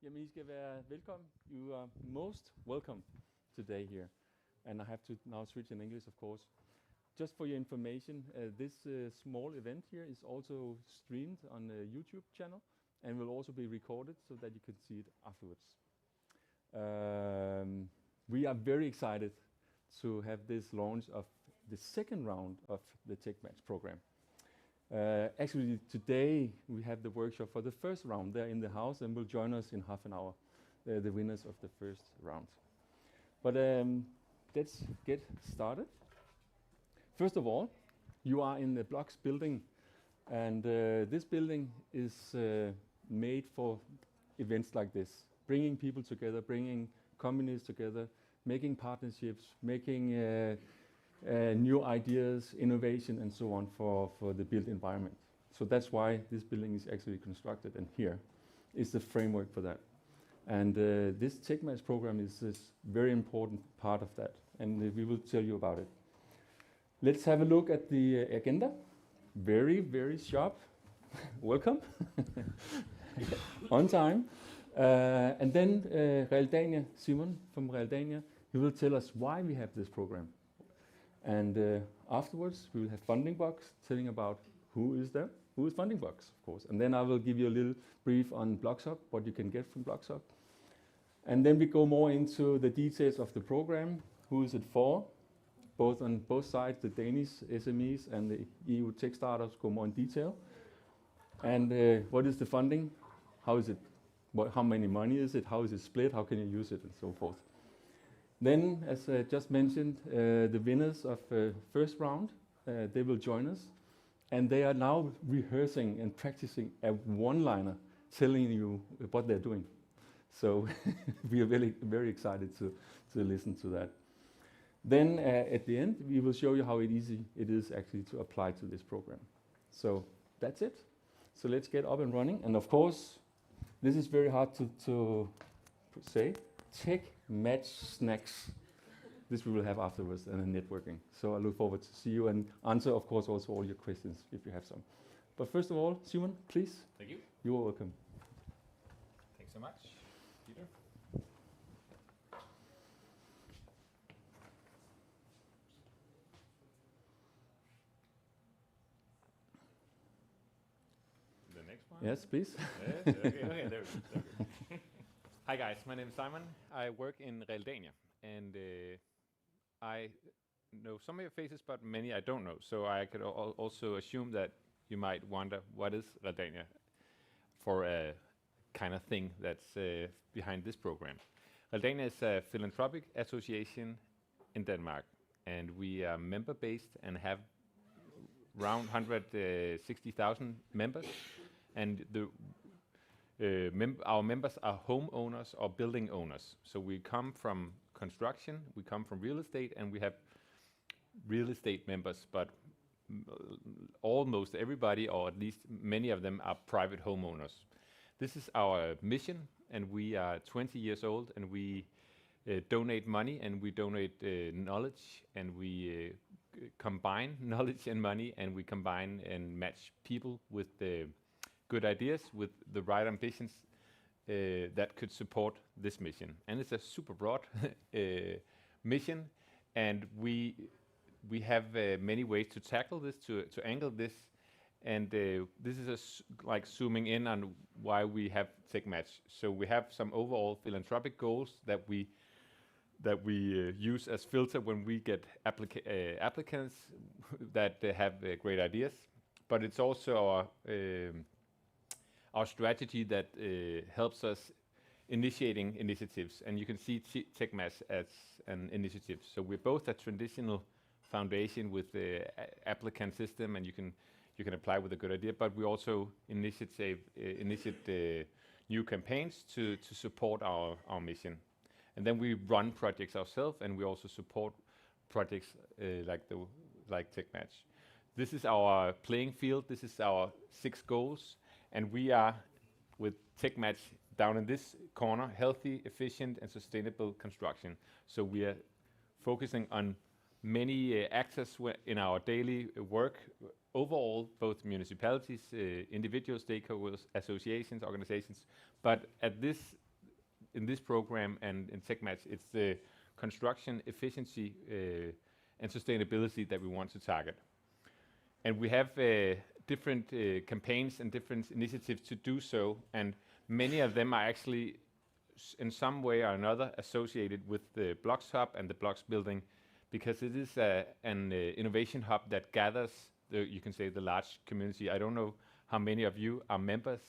Jamen, I skal være velkommen. You are most welcome today here. And I have to now switch in English, of course. Just for your information, this small event here is also streamed on a YouTube channel and will also be recorded so that you can see it afterwards. We are very excited to have this launch of the second round of the TechMatch program. Actually, today we have the workshop for the first round. They're in the house and will join us in half an hour, the winners of the first round. But let's get started. First of all, you are in the Blocks building, and this building is made for events like this, bringing people together, bringing companies together, making partnerships, making new ideas, innovation, and so on for the built environment. So that's why this building is actually constructed, and here is the framework for that. And this TechMatch program is a very important part of that, and we will tell you about it. Let's have a look at the agenda. Very, very sharp. Welcome. On time. And then Realdania, Simon from Realdania, he will tell us why we have this program. And afterwards, we will have FundingBox telling about who is there, who is FundingBox, of course. And then I will give you a little brief on BLOXHUB, what you can get from BLOXHUB. And then we go more into the details of the program, who is it for, both on both sides, the Danish SMEs and the EU tech startups go more in detail. And what is the funding? How is it? How many money is it? How is it split? How can you use it? And so forth. Then, as I just mentioned, the winners of first round, they will join us. And they are now rehearsing and practicing a one-liner, telling you what they're doing. So we are very, very excited to listen to that. Then at the end, we will show you how easy it is actually to apply to this program. So that's it. So let's get up and running. And of course, this is very hard to say. TechMatch snacks. This we will have afterwards and networking. So I look forward to see you and answer, of course, also all your questions if you have some. But first of all, Simon, please. Thank you. You are welcome. Thanks so much, Peter. The next one? Yes, please. Yes, okay, there we go. Hi guys, my name is Simon. I work in Realdania, and I know some of your faces, but many I don't know. So I could also assume that you might wonder what is Realdania for a kind of thing that's behind this program. Realdania is a philanthropic association in Denmark, and we are member-based and have around 160,000 members. And our members are homeowners or building owners. So we come from construction, we come from real estate, and we have real estate members, but almost everybody, or at least many of them, are private homeowners. This is our mission, and we are 20 years old, and we donate money, and we donate knowledge, and we combine knowledge and money, and we combine and match people with the good ideas, with the right ambitions that could support this mission. And it's a super broad mission, and we have many ways to tackle this, to angle this, and this is like zooming in on why we have TechMatch. So we have some overall philanthropic goals that we use as filter when we get applicants that have great ideas, but it's also our strategy that helps us initiating initiatives, and you can see TechMatch as an initiative. So we're both a traditional foundation with the applicant system, and you can apply with a good idea, but we also initiate new campaigns to support our mission. And then we run projects ourselves, and we also support projects like TechMatch. This is our playing field. This is our 6 goals. And we are, with TechMatch down in this corner, healthy, efficient, and sustainable construction. So we are focusing on many actors in our daily work. Overall, both municipalities, individual stakeholders, associations, organizations. But at this in this program and in TechMatch, it's the construction efficiency and sustainability that we want to target. And we have different campaigns and different initiatives to do so, and many of them are actually in some way or another associated with the BLOXHUB and the Blocks building, because it is an innovation hub that gathers you can say the large community. I don't know how many of you are members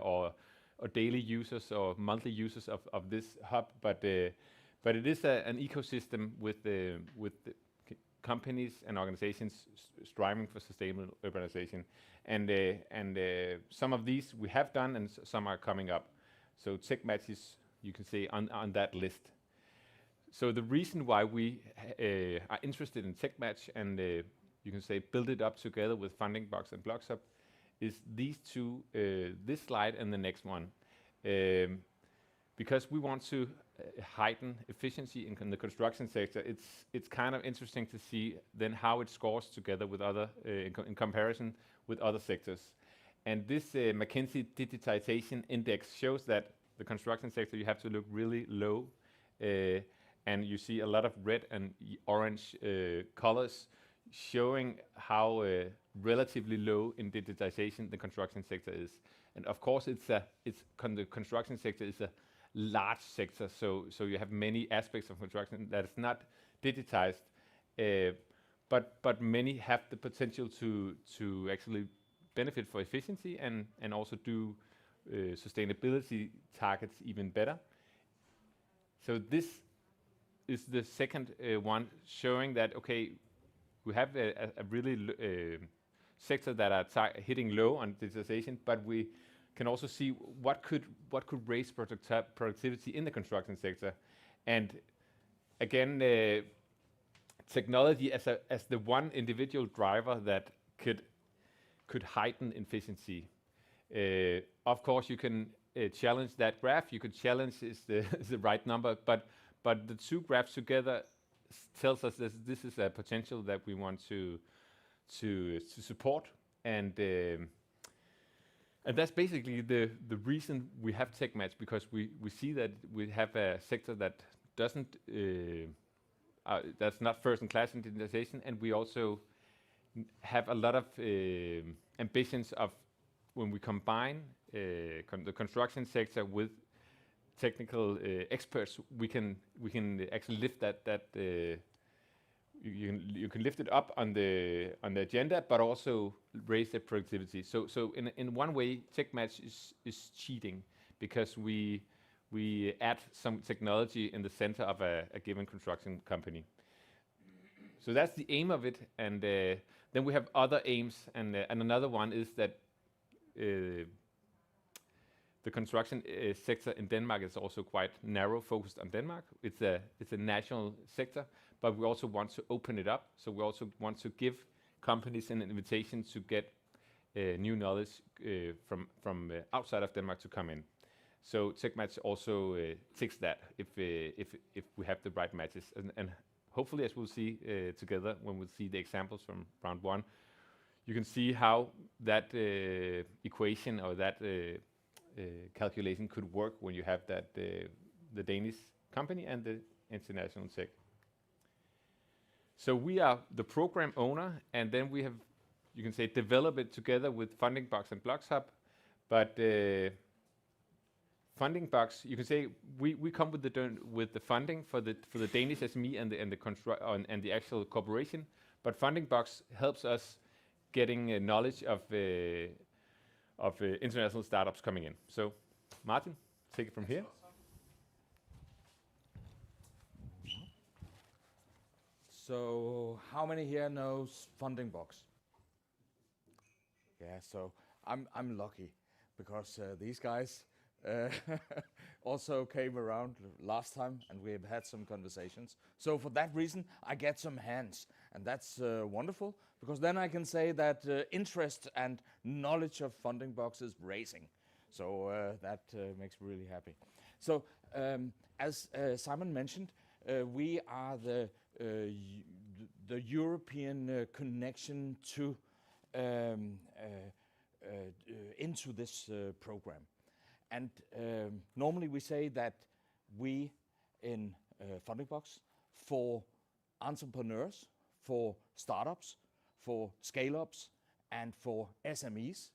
or daily users or monthly users of this hub, but it is an ecosystem with the companies and organizations striving for sustainable urbanization, and some of these we have done, and some are coming up. So TechMatch is, you can say, on that list. So the reason why we are interested in TechMatch and you can say build it up together with FundingBox and BLOXHUB is these two, this slide and the next one, because we want to heighten efficiency in the construction sector. It's kind of interesting to see then how it scores together with other in comparison with other sectors. And this McKinsey Digitization Index shows that the construction sector, you have to look really low, and you see a lot of red and orange colors showing how relatively low in digitization the construction sector is. And of course, the construction sector is a large sector, so you have many aspects of construction that is not digitized, but many have the potential to actually benefit for efficiency and also do sustainability targets even better. So this is the second one, showing that okay, we have a really sector that are hitting low on digitization, but we can also see what could raise productivity in the construction sector. And again, technology as the one individual driver that could heighten efficiency. Of course, you can challenge that graph. You could challenge is the right number, but the two graphs together tells us that this is a potential that we want to support, and that's basically the reason we have TechMatch, because we see that we have a sector that doesn't that's not first in class in digitization, and we also have a lot of ambitions of when we combine the construction sector with technical experts, we can actually lift that you can lift it up on the agenda, but also raise the productivity. So in one way, TechMatch is cheating, because we add some technology in the center of a given construction company. So that's the aim of it, and then we have other aims, and another one is that the construction sector in Denmark is also quite narrow, focused on Denmark. It's a national sector, but we also want to open it up. So we also want to give companies an invitation to get new knowledge from outside of Denmark to come in. So TechMatch also ticks that if we have the right matches, and hopefully, as we'll see together when we see the examples from round one, you can see how that equation or that calculation could work when you have that the Danish company and the international tech. So we are the program owner, and then we have, you can say, develop it together with FundingBox and BLOXHUB. But FundingBox, you can say, we come with the funding for the Danish SME and the actual corporation. But FundingBox helps us getting knowledge of international startups coming in. So, Martin, take it from here. So, how many here knows FundingBox? Yeah, so I'm lucky, because these guys also came around last time, and we have had some conversations. So for that reason, I get some hands, and that's wonderful, because then I can say that interest and knowledge of FundingBox is raising. So that makes me really happy. So as Simon mentioned, we are the European connection to into this program. And normally we say that we in FundingBox for entrepreneurs, for startups, for scale-ups, and for SMEs.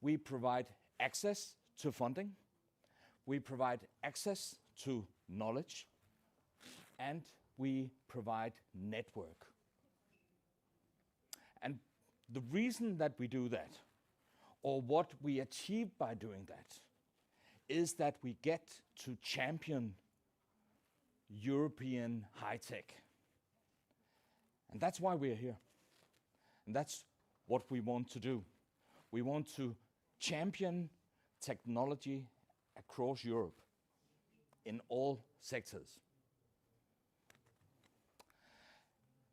We provide access to funding, we provide access to knowledge, and we provide network. And the reason that we do that, or what we achieve by doing that, is that we get to champion European high tech. And that's why we're here. And that's what we want to do. We want to champion technology across Europe in all sectors.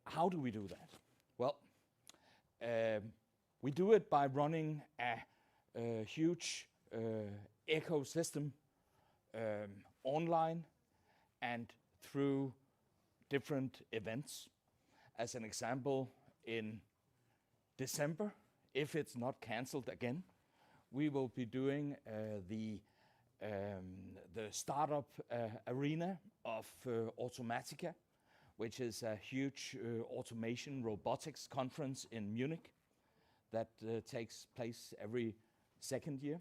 How do we do that? Well, we do it by running a huge ecosystem online and through different events. As an example, in December, if it's not cancelled again, we will be doing the startup arena of Automatica, which is a huge automation robotics conference in Munich that takes place every second year.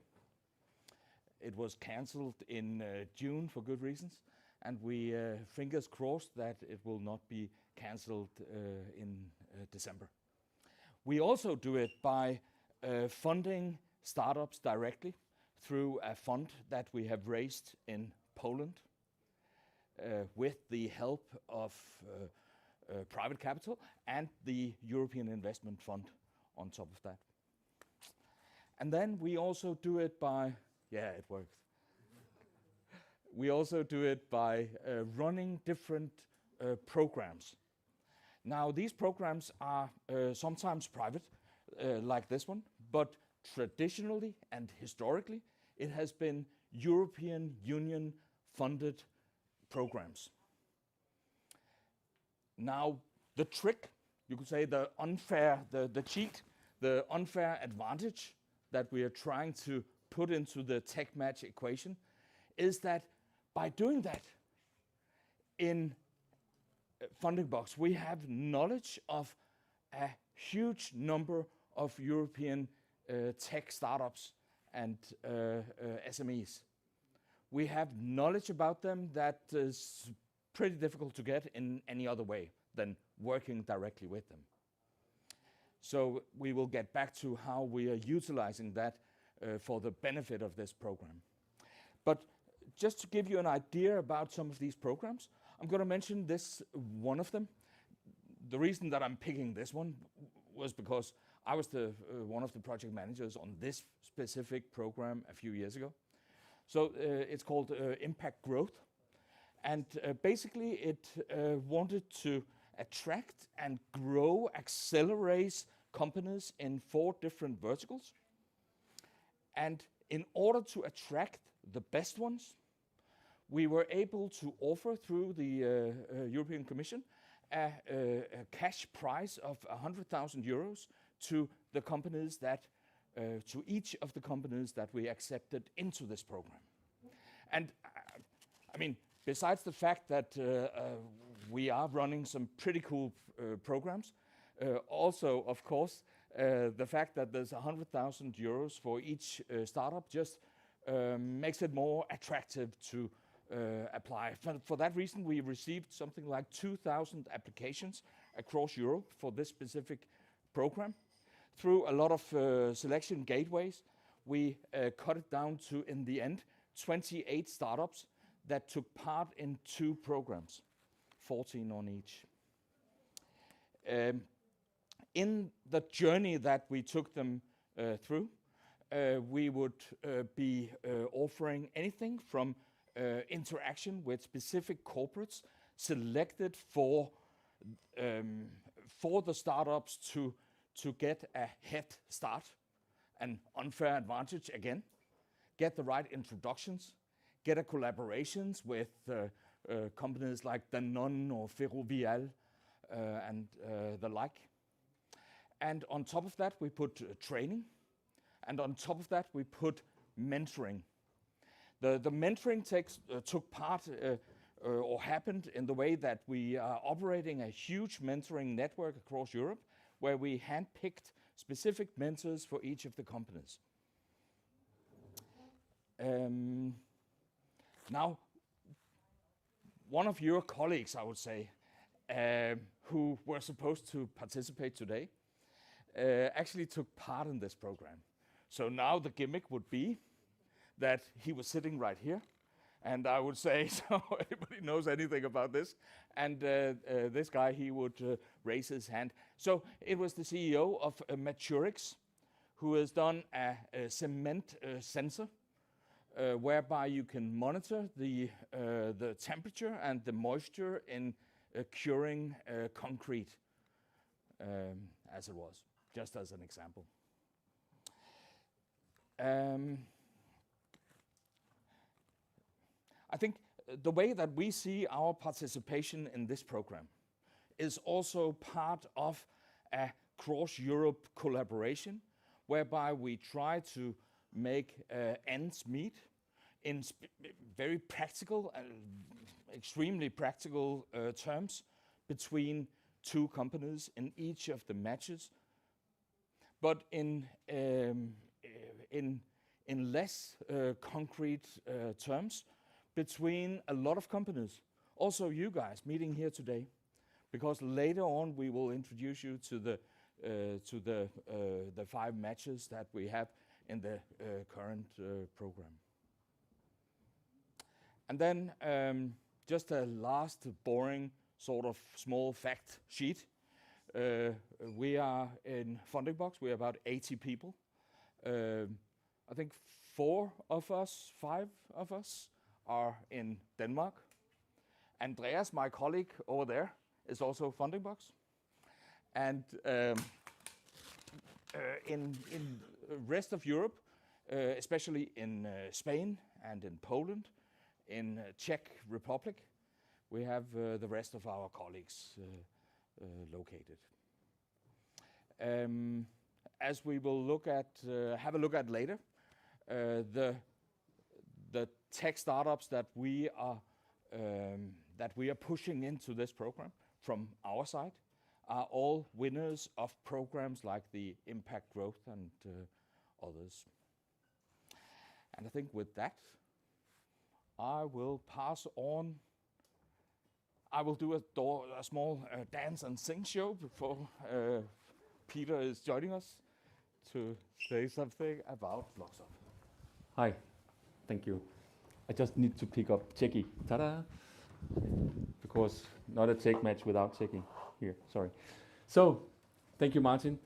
It was cancelled in June for good reasons, and we fingers crossed that it will not be cancelled in December. We also do it by funding startups directly through a fund that we have raised in Poland with the help of private capital and the European Investment Fund on top of that. And then we also do it by, yeah, it works. We also do it by running different programs. Now, these programs are sometimes private, like this one, but traditionally and historically, it has been European Union funded programs. Now, the trick, you could say the unfair, the cheat, the unfair advantage that we are trying to put into the tech match equation is that by doing that in FundingBox, we have knowledge of a huge number of European tech startups and SMEs. We have knowledge about them that is pretty difficult to get in any other way than working directly with them. So we will get back to how we are utilizing that for the benefit of this program. But just to give you an idea about some of these programs, I'm going to mention this one of them. The reason that I'm picking this one was because I was one of the project managers on this specific program a few years ago. So it's called Impact Growth. And basically it wanted to attract and grow, accelerate companies in 4 different verticals. And in order to attract the best ones, we were able to offer through the European Commission a cash prize of 100,000 euros to the companies that, to each of the companies that we accepted into this program. And I mean, besides the fact that we are running some pretty cool programs, also, of course, the fact that there's 100,000 euros for each startup just makes it more attractive to apply. For that reason, we received something like 2,000 applications across Europe for this specific program. Through a lot of selection gateways, we cut it down to, in the end, 28 startups that took part in 2 programs, 14 on each. In the journey that we took them through, we would be offering anything from interaction with specific corporates selected for the startups to get a head start, an unfair advantage again, get the right introductions, get a collaborations with companies like Danone or Ferrovial and the like. And on top of that, we put training, and on top of that, we put mentoring. The mentoring took part or happened in the way that we are operating a huge mentoring network across Europe, where we handpicked specific mentors for each of the companies. Now, one of your colleagues, I would say, who were supposed to participate today, actually took part in this program. So now the gimmick would be that he was sitting right here, and I would say, so anybody knows anything about this, and this guy, he would raise his hand. So it was the CEO of Maturix, who has done a cement sensor, whereby you can monitor the temperature and the moisture in curing concrete, as it was, just as an example. I think the way that we see our participation in this program is also part of a cross-Europe collaboration, whereby we try to make ends meet in very practical and extremely practical terms between two companies in each of the matches, but in less concrete terms between a lot of companies. Also you guys meeting here today, because later on we will introduce you to the 5 matches that we have in the current program. And then just a last boring sort of small fact sheet. We are in FundingBox, we are about 80 people. I think 5 of us are in Denmark. Andreas, my colleague over there, is also FundingBox. And in rest of Europe, especially in Spain and in Poland, in Czech Republic, we have the rest of our colleagues located. As we will have a look at later, the tech startups that we are pushing into this program from our side are all winners of programs like the Impact Growth and others. And I think with that, I will pass on. I will do a small dance and sing show before Peter is joining us to say something about BLOXHUB. Hi, thank you. I just need to pick up Czechie. Ta-da! Because not a tech match without checking here, sorry. So, thank you, Martin.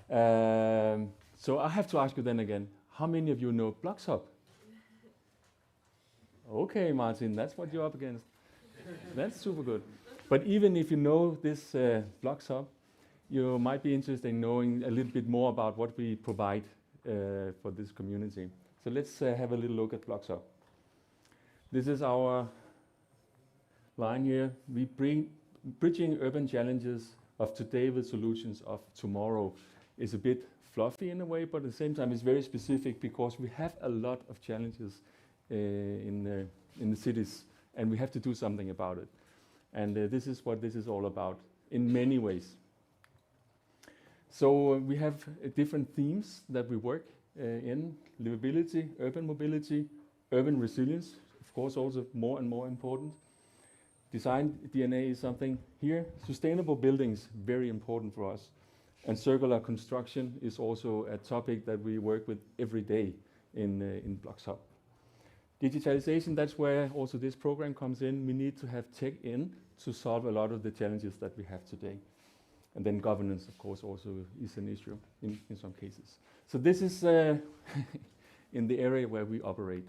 So I have to ask you then again, how many of you know BLOXHUB? Okay, Martin, that's what you're up against. That's super good. But even if you know this BLOXHUB, you might be interested in knowing a little bit more about what we provide for this community. So let's have a little look at BLOXHUB. This is our line here. We bring bridging urban challenges of today with solutions of tomorrow. Is a bit fluffy in a way, but at the same time it's very specific because we have a lot of challenges in the cities, and we have to do something about it. And this is what this is all about in many ways. So we have different themes that we work in: livability, urban mobility, urban resilience, of course also more and more important. Design DNA is something here. Sustainable buildings, very important for us. And circular construction is also a topic that we work with every day in BLOXHUB. Digitalization, that's where also this program comes in. We need to have tech in to solve a lot of the challenges that we have today. And then governance, of course, also is an issue in some cases. So this is in the area where we operate.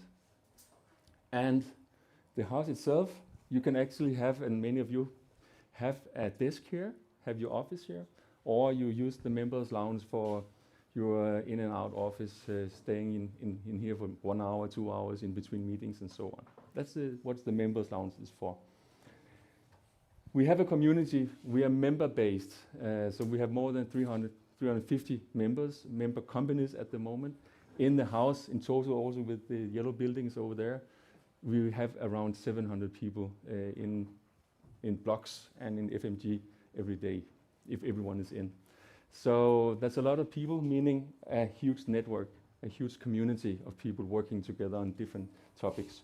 And the house itself, you can actually have, and many of you have a desk here, have your office here, or you use the members' lounge for your in and out office, staying in here for 1 hour, 2 hours in between meetings and so on. That's what the members' lounge is for. We have a community, we are member-based, so we have more than 350 member companies at the moment, In the house, in total, also with the yellow buildings over there, we have around 700 people in blocks and in FMG every day, if everyone is in. So that's a lot of people, meaning a huge network, a huge community of people working together on different topics.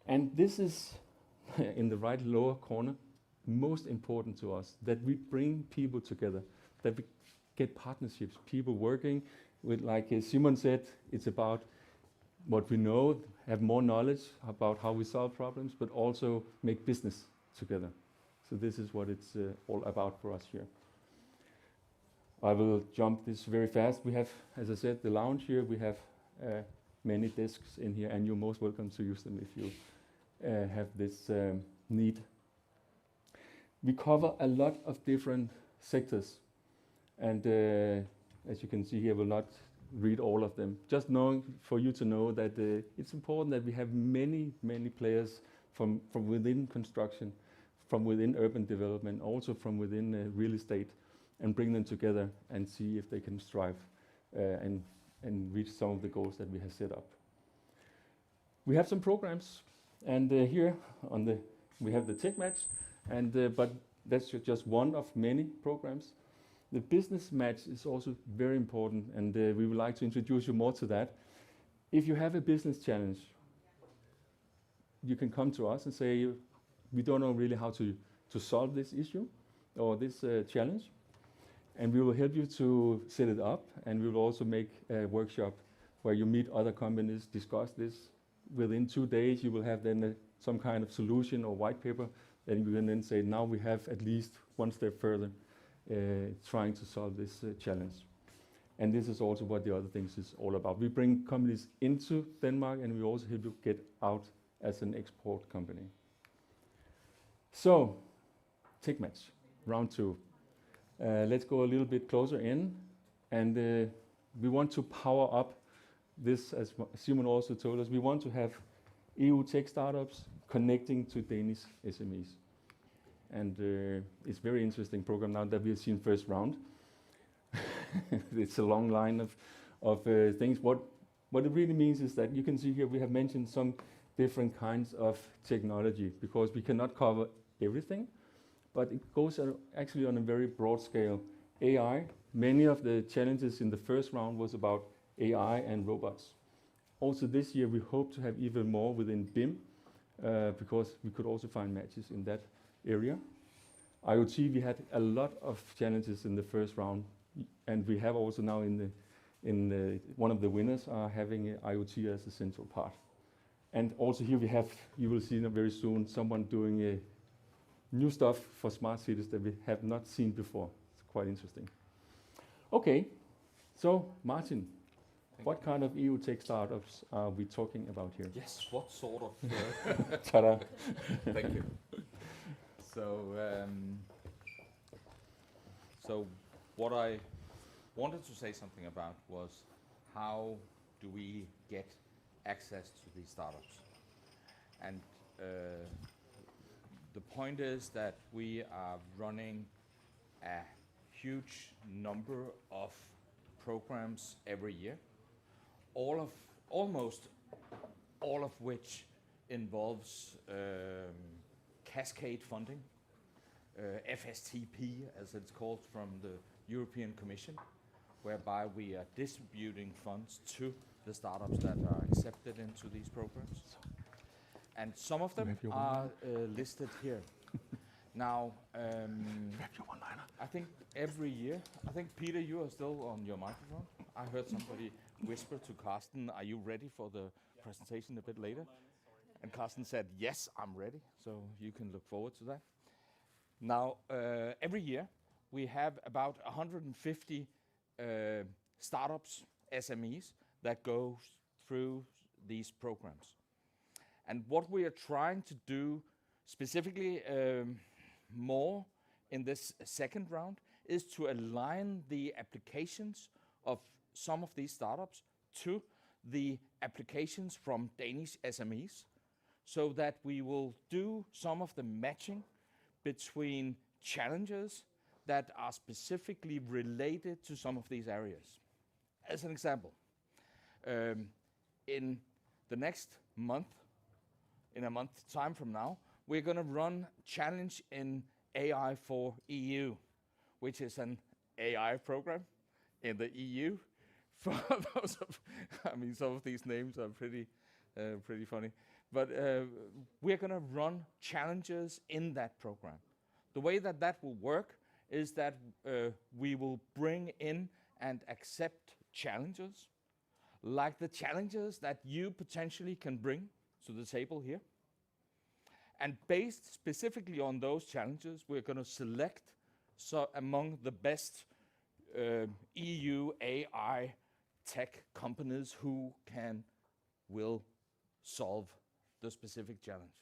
And this is, in the right lower corner, most important to us, that we bring people together, that we get partnerships, people working with, like Simon said, it's about what we know, have more knowledge about how we solve problems, but also make business together. So this is what it's all about for us here. I will jump this very fast. We have, as I said, the lounge here. We have many desks in here, and you're most welcome to use them if you have this need. We cover a lot of different sectors, and as you can see here, I will not read all of them. Just knowing for you to know that it's important that we have many players from within construction, from within urban development, also from within real estate, and bring them together and see if they can strive and reach some of the goals that we have set up. We have some programs, and here on we have the tech match, and but that's just one of many programs. The business match is also very important, and we would like to introduce you more to that. If you have a business challenge, you can come to us and say, we don't know really how to solve this issue or this challenge, and we will help you to set it up, and we will also make a workshop where you meet other companies, discuss this. Within 2 days, you will have then some kind of solution or white paper, and you can then say, now we have at least one step further trying to solve this challenge. And this is also what the other things is all about. We bring companies into Denmark, and we also help you get out as an export company. So, tech match, round 2. Let's go a little bit closer in, and we want to power up this, as Simon also told us. We want to have EU tech startups connecting to Danish SMEs. And it's a very interesting program now that we have seen first round. It's a long line of things. What it really means is that you can see here we have mentioned some different kinds of technology, because we cannot cover everything, but it goes actually on a very broad scale. AI, many of the challenges in the first round was about AI and robots. Also this year we hope to have even more within BIM, because we could also find matches in that area. IoT, we had a lot of challenges in the first round, and we have also now one of the winners are having IoT as a central part. And also here we have, you will see very soon, someone doing new stuff for smart cities that we have not seen before. It's quite interesting. Okay, so Martin, what kind of EU tech startups are we talking about here? Yes, what sort of... Ta-da. Thank you. So what I wanted to say something about was, how do we get access to these startups? And the point is that we are running a huge number of programs every year, almost all of which involves cascade funding, FSTP as it's called, from the European Commission, whereby we are distributing funds to the startups that are accepted into these programs. And some of them are listed here. Now, I think every year, I think Peter, you are still on your microphone. I heard somebody whisper to Carsten, are you ready for the presentation a bit later? And Carsten said, yes, I'm ready, so you can look forward to that. Now, every year, we have about 150 startups, SMEs, that go through these programs. And what we are trying to do, specifically more in this second round, is to align the applications of some of these startups to the applications from Danish SMEs, so that we will do some of the matching between challenges that are specifically related to some of these areas. As an example, In the next month, in a month's time from now, we're going to run challenge in AI for EU, which is an AI program in the EU. For those of, I mean, some of these names are pretty funny, but we're going to run challenges in that program. The way that that will work is that we will bring in and accept challenges, like the challenges that you potentially can bring to the table here. And based specifically on those challenges, we're going to select among the best EU AI tech companies who will solve the specific challenge.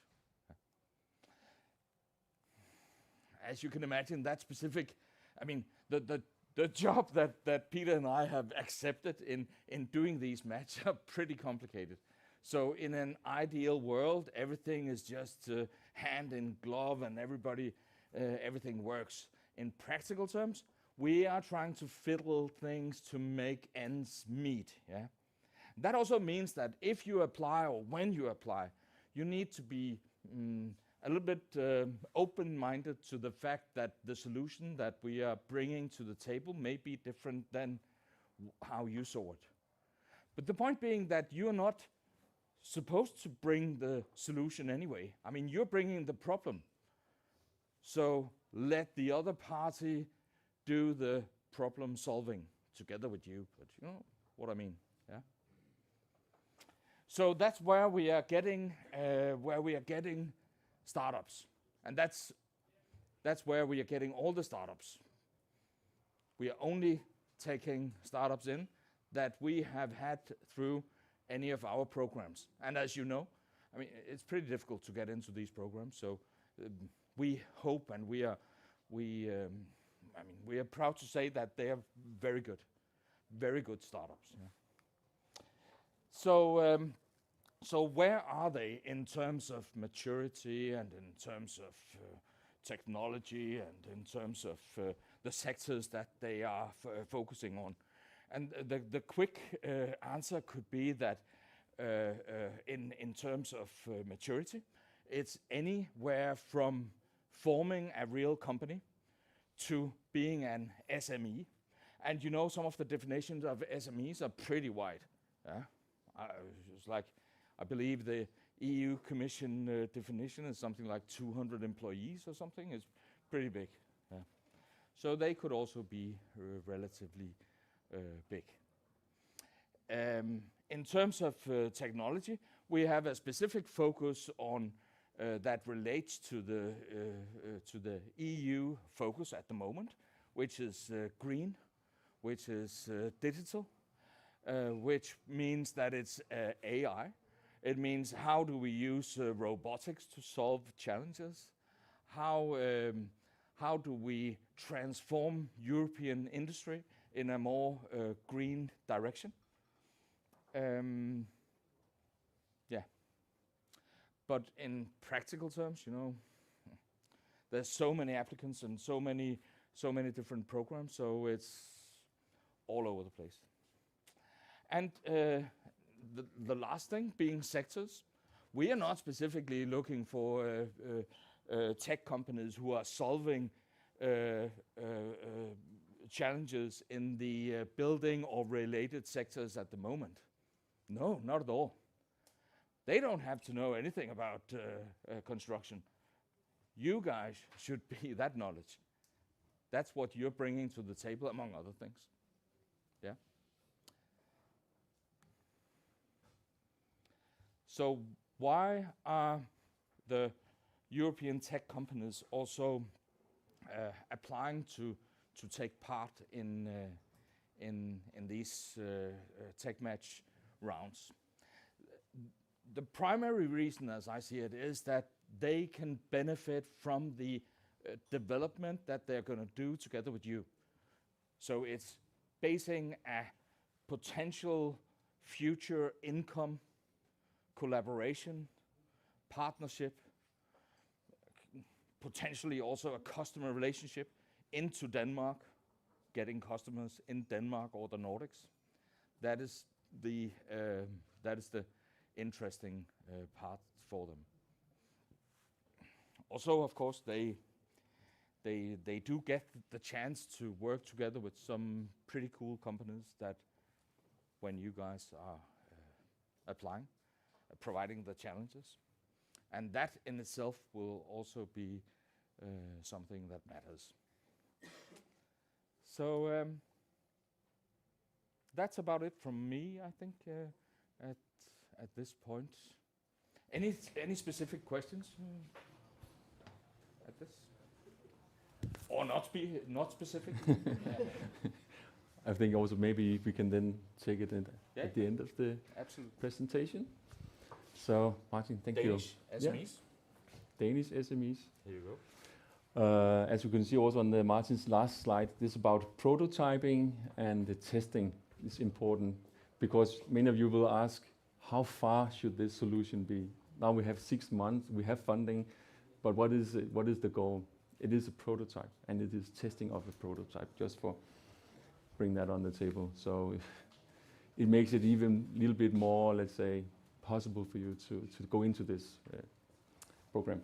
As you can imagine, that specific, I mean, the job that Peter and I have accepted in doing these matches are pretty complicated. So in an ideal world, everything is just hand in glove and everything works. In practical terms, we are trying to fiddle things to make ends meet. Yeah? That also means that if you apply or when you apply, you need to be a little bit open-minded to the fact that the solution that we are bringing to the table may be different than how you saw it. But the point being that you're not supposed to bring the solution anyway. I mean, you're bringing the problem. So let the other party do the problem solving together with you. But you know what I mean, yeah? So that's where we are getting startups. And that's where we are getting all the startups. We are only taking startups in that we have had through any of our programs. And as you know, I mean, it's pretty difficult to get into these programs. So we hope and we are proud to say that they are very good startups. Yeah. So where are they in terms of maturity and in terms of technology and in terms of the sectors that they are focusing on? And the quick answer could be that in terms of maturity, it's anywhere from forming a real company to being an SME. And you know, some of the definitions of SMEs are pretty wide. Yeah? It's like, I believe the EU Commission definition is something like 200 employees or something. It's pretty big. Yeah. So they could also be relatively big. In terms of technology, we have a specific focus on that relates to the EU focus at the moment, which is green, which is digital, which means that it's AI. It means how do we use robotics to solve challenges? How do we transform European industry in a more green direction? Yeah. But in practical terms, you know, there's so many applicants and so many different programs, so it's all over the place. And the last thing being sectors. We are not specifically looking for tech companies who are solving challenges in the building or related sectors at the moment. No, not at all. They don't have to know anything about construction. You guys should be that knowledge. That's what you're bringing to the table, among other things. Yeah. So why are the European tech companies also applying to take part in these tech match rounds? The primary reason, as I see it, is that they can benefit from the development that they're going to do together with you. So it's basing a potential future income, collaboration, partnership, potentially also a customer relationship into Denmark, getting customers in Denmark or the Nordics. That is that is the interesting part for them. Also, of course, they do get the chance to work together with some pretty cool companies that, when you guys are applying, providing the challenges, and that in itself will also be something that matters. So that's about it from me, I think, at this point. Any specific questions at this? Or not specific? I think also maybe we can then take it at the end of the Absolutely. presentation. So Martin, thank Danish you. SMEs. Danish SMEs. Here you go. As you can see also on Martin's last slide, this is about prototyping, and the testing is important because many of you will ask, how far should this solution be? Now we have 6 months, we have funding, but what is the goal? It is a prototype, and it is testing of a prototype, just for bring that on the table. So it makes it even a little bit more, let's say, possible for you to go into this program.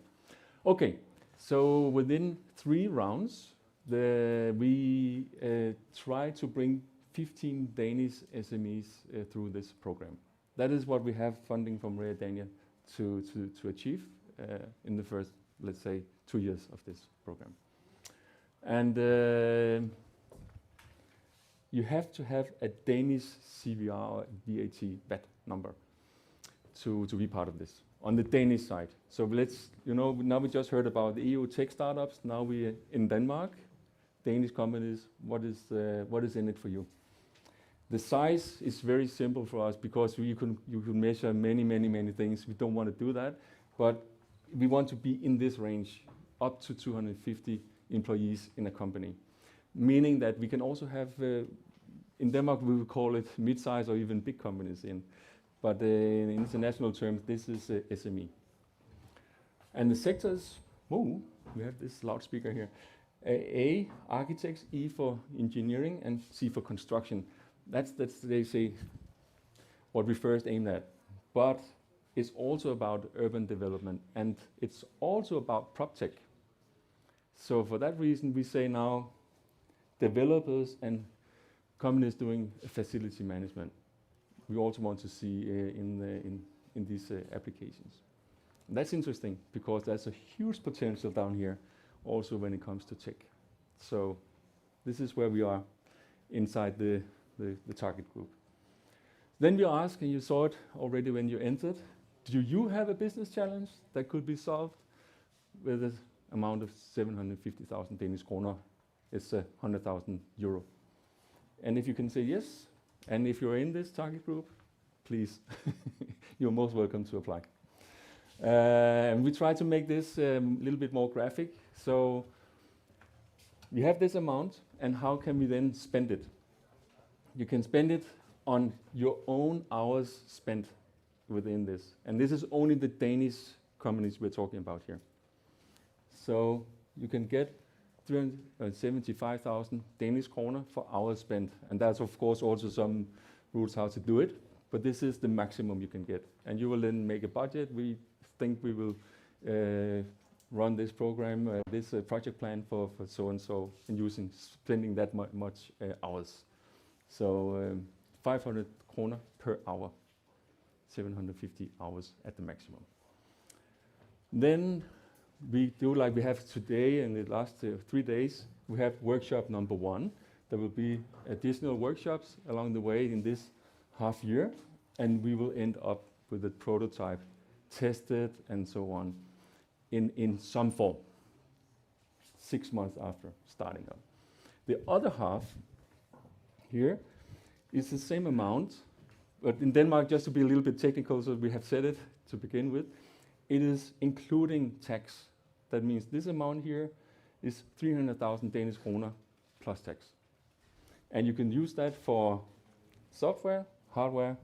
Okay, so within 3 rounds, we try to bring 15 Danish SMEs through this program. That is what we have funding from Realdania to achieve in the first, let's say, 2 years of this program. And you have to have a Danish CVR or VAT number to be part of this on the Danish side. So let's, now we just heard about the EU tech startups. Now we are in Denmark, Danish companies. What is in it for you? The size is very simple for us because you can measure many things. We don't want to do that, but we want to be in this range, up to 250 employees in a company, meaning that we can also have, in Denmark we would call it mid-size or even big companies in, but in international terms this is SME. And the sectors, we have this loudspeaker here, A, architects, E for engineering, and C for construction. That's they say what we first aim at, but it's also about urban development, and it's also about PropTech. So for that reason, we say now developers and companies doing facility management. We also want to see in these applications. And that's interesting because there's a huge potential down here, also when it comes to tech. So this is where we are inside the target group. Then we ask, and you saw it already when you entered, do you have a business challenge that could be solved with an amount of 750,000 Danish kroner? It's 100,000 euro. And if you can say yes, and if you're in this target group, please, you're most welcome to apply. And we try to make this a little bit more graphic. So we have this amount, and how can we then spend it? You can spend it on your own hours spent within this. And this is only the Danish companies we're talking about here. So you can get 375,000 Danish kroner for hours spent. And that's of course also some rules how to do it, but this is the maximum you can get. And you will then make a budget. We think we will run this program, this project plan for so and so, and spending that much hours. So 500 kroner per hour, 750 hours at the maximum. Then we do like we have today and the last 3 days, we have workshop number 1. There will be additional workshops along the way in this half year, and we will end up with a prototype tested and so on in some form, 6 months after starting up. The other half here is the same amount, but in Denmark, just to be a little bit technical, so we have said it to begin with, it is including tax. That means this amount here is 300,000 Danish kroner plus tax. And you can use that for software, hardware,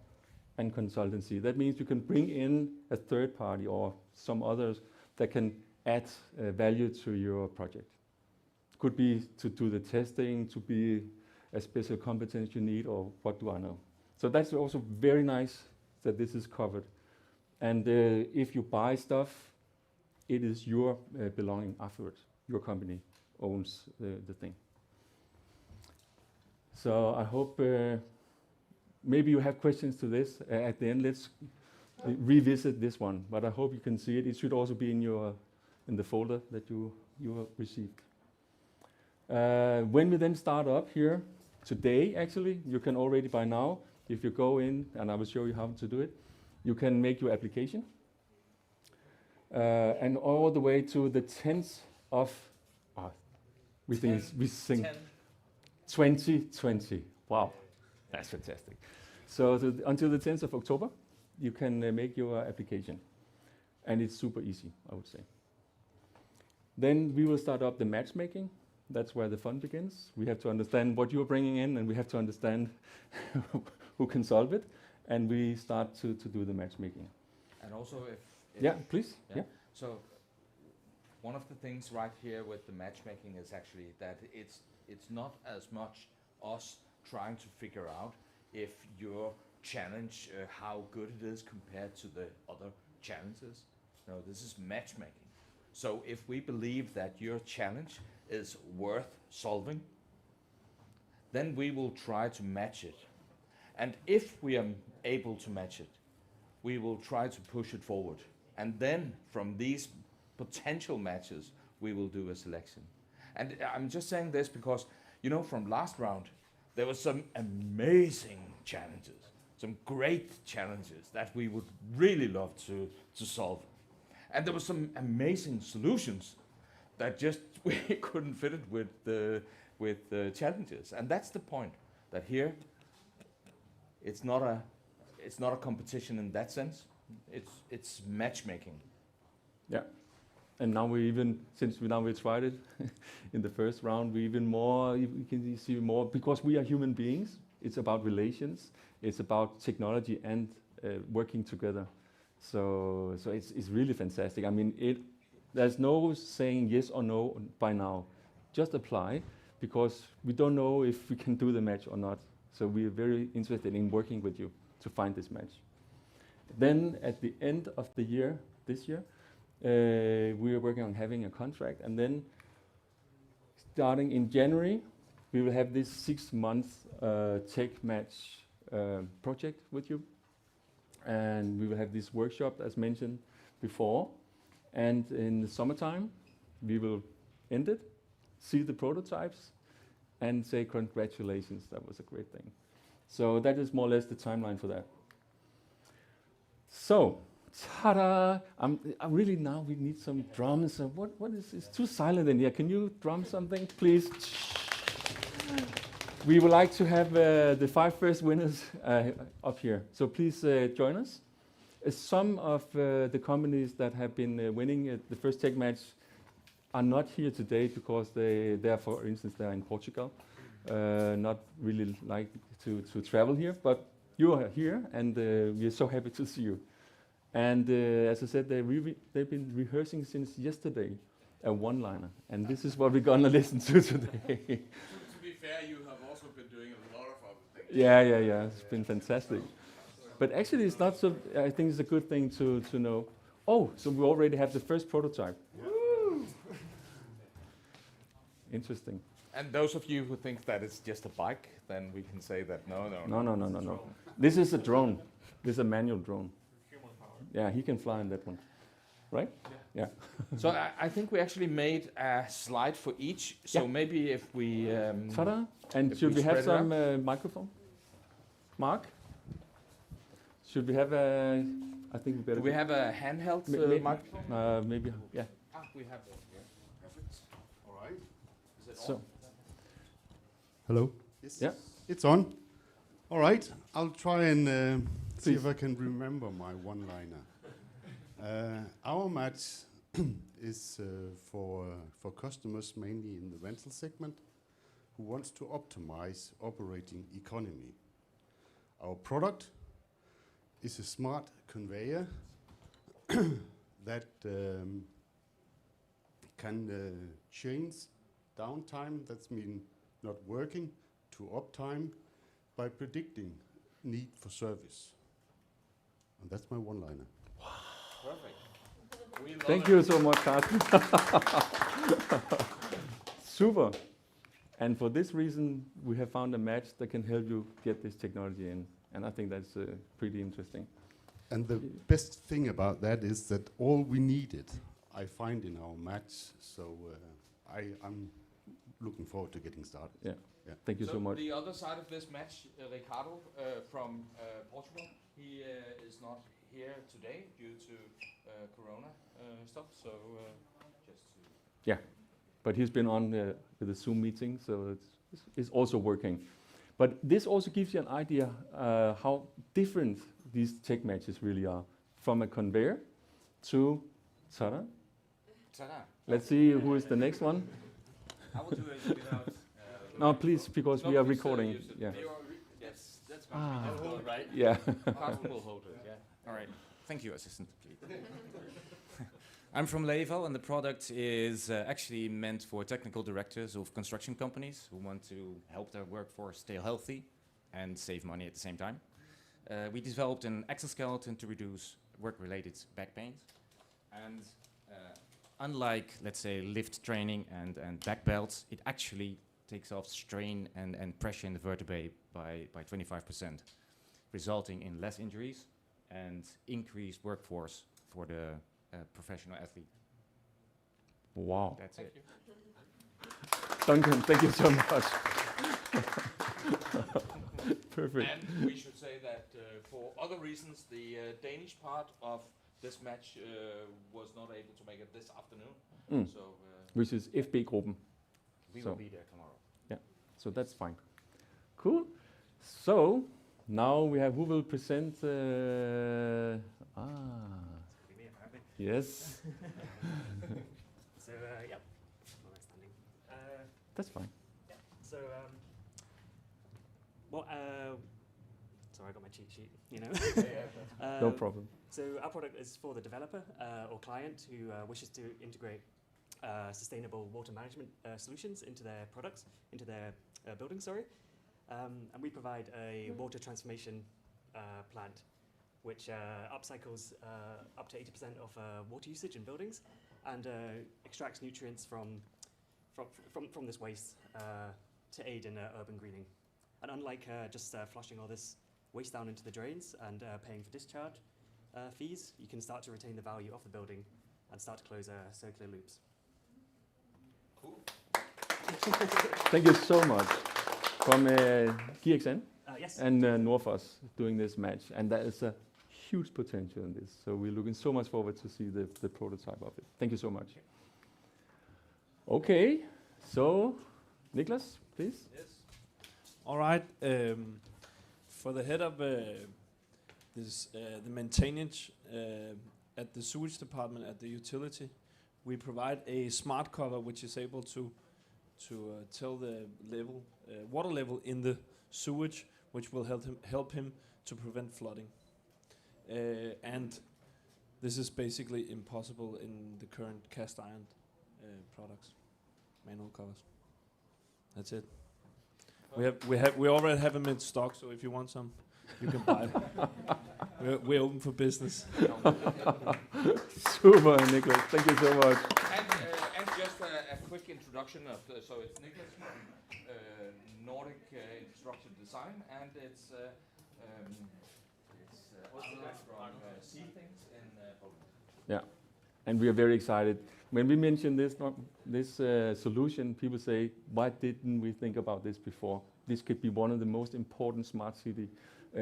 and consultancy. That means you can bring in a third party or some others that can add value to your project. Could be to do the testing, to be a special competence you need, or what do I know. So that's also very nice that this is covered. And if you buy stuff, it is your belonging afterwards. Your company owns the thing. So I hope maybe you have questions to this. At the end, let's revisit this one. But I hope you can see it. It should also be in the folder that you have received. When we then start up here today, actually, you can already by now, if you go in, and I will show you how to do it, you can make your application. And all the way to the 10th of, we sing 2020. Wow, that's fantastic. So until the 10th of October, you can make your application. And it's super easy, I would say. Then we will start up the matchmaking. That's where the fun begins. We have to understand what you're bringing in, and we have to understand who can solve it. And we start to do the matchmaking. And also if yeah, please. Yeah. So one of the things right here with the matchmaking is actually that it's not as much us trying to figure out if your challenge, how good it is compared to the other challenges. No, this is matchmaking. So if we believe that your challenge is worth solving, then we will try to match it. And if we are able to match it, we will try to push it forward. And then from these potential matches, we will do a selection. And I'm just saying this because, you know, from last round, there were some amazing challenges, some great challenges that we would really love to solve. And there were some amazing solutions that just we couldn't fit it with the challenges. And that's the point, that here it's not a competition in that sense. It's matchmaking. Yeah. And now since we tried it in the first round, we even more, you can see more, because we are human beings, it's about relations, it's about technology and working together. So it's really fantastic. I mean, there's no saying yes or no by now. Just apply, because we don't know if we can do the match or not. So we are very interested in working with you to find this match. Then at the end of the year, this year, we are working on having a contract, and then starting in January, we will have this 6-month tech match project with you, and we will have this workshop as mentioned before, and in the summertime we will end it, see the prototypes, and say congratulations, that was a great thing. So that is more or less the timeline for that. So, ta-da! I really now we need some drums. What is? It's too silent in here. Can you drum something, please? We would like to have the 5 first winners up here. So please join us. Some of the companies that have been winning the first tech match are not here today because they're, for instance, they're in Portugal, not really like to travel here. But you are here, and we are so happy to see you. And as I said, they've been rehearsing since yesterday a one-liner, and this is what we're gonna listen to today. To be fair, you have also been doing a lot of other things. Yeah. It's been fantastic. But actually, it's not so. I think it's a good thing to know. Oh, so we already have the first prototype. Woo! Interesting. And those of you who think that it's just a bike, then we can say that no. No. This is a drone. This is a manual drone. Yeah, he can fly on that one, right? Yeah. So I think we actually made a slide for each. So maybe if we ta-da! And should we have some microphone? Mark? Should we have a? I think we better. Do we have a handheld microphone? Maybe. Yeah. We have it. Yeah. Perfect. All right. Is it So. on? Hello. Yes. Yeah. It's on. All right. I'll try and see if I can remember my one-liner. Our match is for customers mainly in the rental segment who wants to optimize operating economy. Our product is a smart conveyor that can change downtime, that's mean not working, to uptime by predicting need for service. And that's my one-liner. Perfect. We love Thank it. you so much, Carsten. Super. And for this reason, we have found a match that can help you get this technology in. And I think that's pretty interesting. And the best thing about that is that all we needed, I find in our match. So I'm looking forward to getting started. Yeah. Thank you so much. The other side of this match, Ricardo from Portugal, he is not here today due to Corona stuff. So just to But he's been on with the Zoom meeting, so it's also working. But this also gives you an idea how different these tech matches really are. From a conveyor to ta-da. ta-da. Let's see who is the next one. I will do it without. No, please, because we are recording. Use it. Yeah. Yes, that's going to be difficult, right? Yeah. Carsten will hold it. Yeah. All right. Thank you, assistant. Please. I'm from Level, and the product is actually meant for technical directors of construction companies who want to help their workforce stay healthy and save money at the same time. We developed an exoskeleton to reduce work-related back pain. And unlike, let's say, lift training and back belts, it actually takes off strain and pressure in the vertebrae by 25%, resulting in less injuries and increased workforce for the professional athlete. Wow. That's it. Duncan, thank you so much. Perfect. And we should say that for other reasons, the Danish part of this match was not able to make it this afternoon. So Which is FB-gruppen. We So- will be there tomorrow. So that's fine. Cool. So now we have who will present. Yes, So, yep. Well, that's standing. that's fine. Yeah. So, sorry, I got my cheat sheet, you know. No problem. So our product is for the developer or client who wishes to integrate sustainable water management solutions into their products, into their buildings, sorry. And we provide a water transformation plant which upcycles up to 80% of water usage in buildings and extracts nutrients from this waste to aid in urban greening. And unlike just flushing all this waste down into the drains and paying for discharge fees, you can start to retain the value of the building and start to close circular loops. cool. Thank you so much. From GXN Yes. and Norfos doing this match, and that is a huge potential in this. So we're looking so much forward to see the prototype of it. Thank you so much. Okay, so Niklas, please. Yes. All right. For the head of this, the maintenance at the sewage department at the utility, we provide a smart collar which is able to tell the level, water level in the sewage, which will help him to prevent flooding. And this is basically impossible in the current cast iron products, manual covers. That's it. We already have them in stock, so if you want some, you can buy it. We're open for business. Super, Niklas. Thank you so much. And just a quick introduction of so it's Niklas from Nordic Infrastructure Design, and it's Oscar from Sea Things in Poland. Yeah, and we are very excited. When we mention this solution, people say, why didn't we think about this before? This could be one of the most important smart city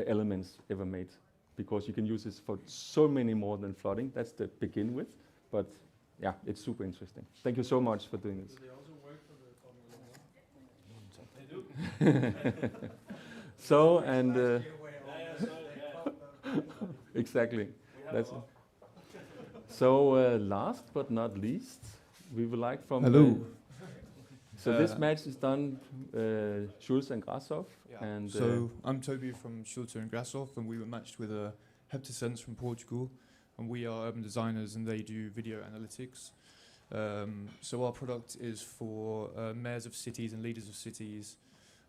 elements ever made, because you can use this for so many more than flooding. That's to begin with, but yeah, it's super interesting. Thank you so much for doing this. Do they also work for the Formula 1? They do. So, and exactly, that's it. So last but not least, we would like from Hello. So this match is done Schulz and Grashoff, Yeah. and So I'm Toby from Schulter and Grashoff, and we were matched with a Heptasense from Portugal, and we are urban designers, and they do video analytics. So our product is for mayors of cities and leaders of cities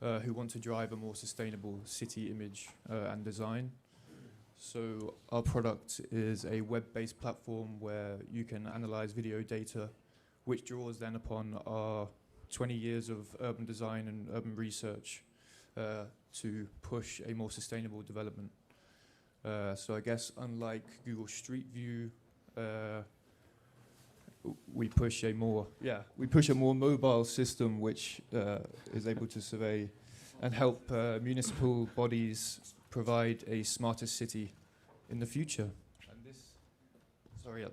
who want to drive a more sustainable city image and design. So our product is a web-based platform where you can analyze video data, which draws then upon our 20 years of urban design and urban research to push a more sustainable development. So I guess unlike Google Street View, we push a more mobile system which is able to survey and help municipal bodies provide a smarter city in the future. And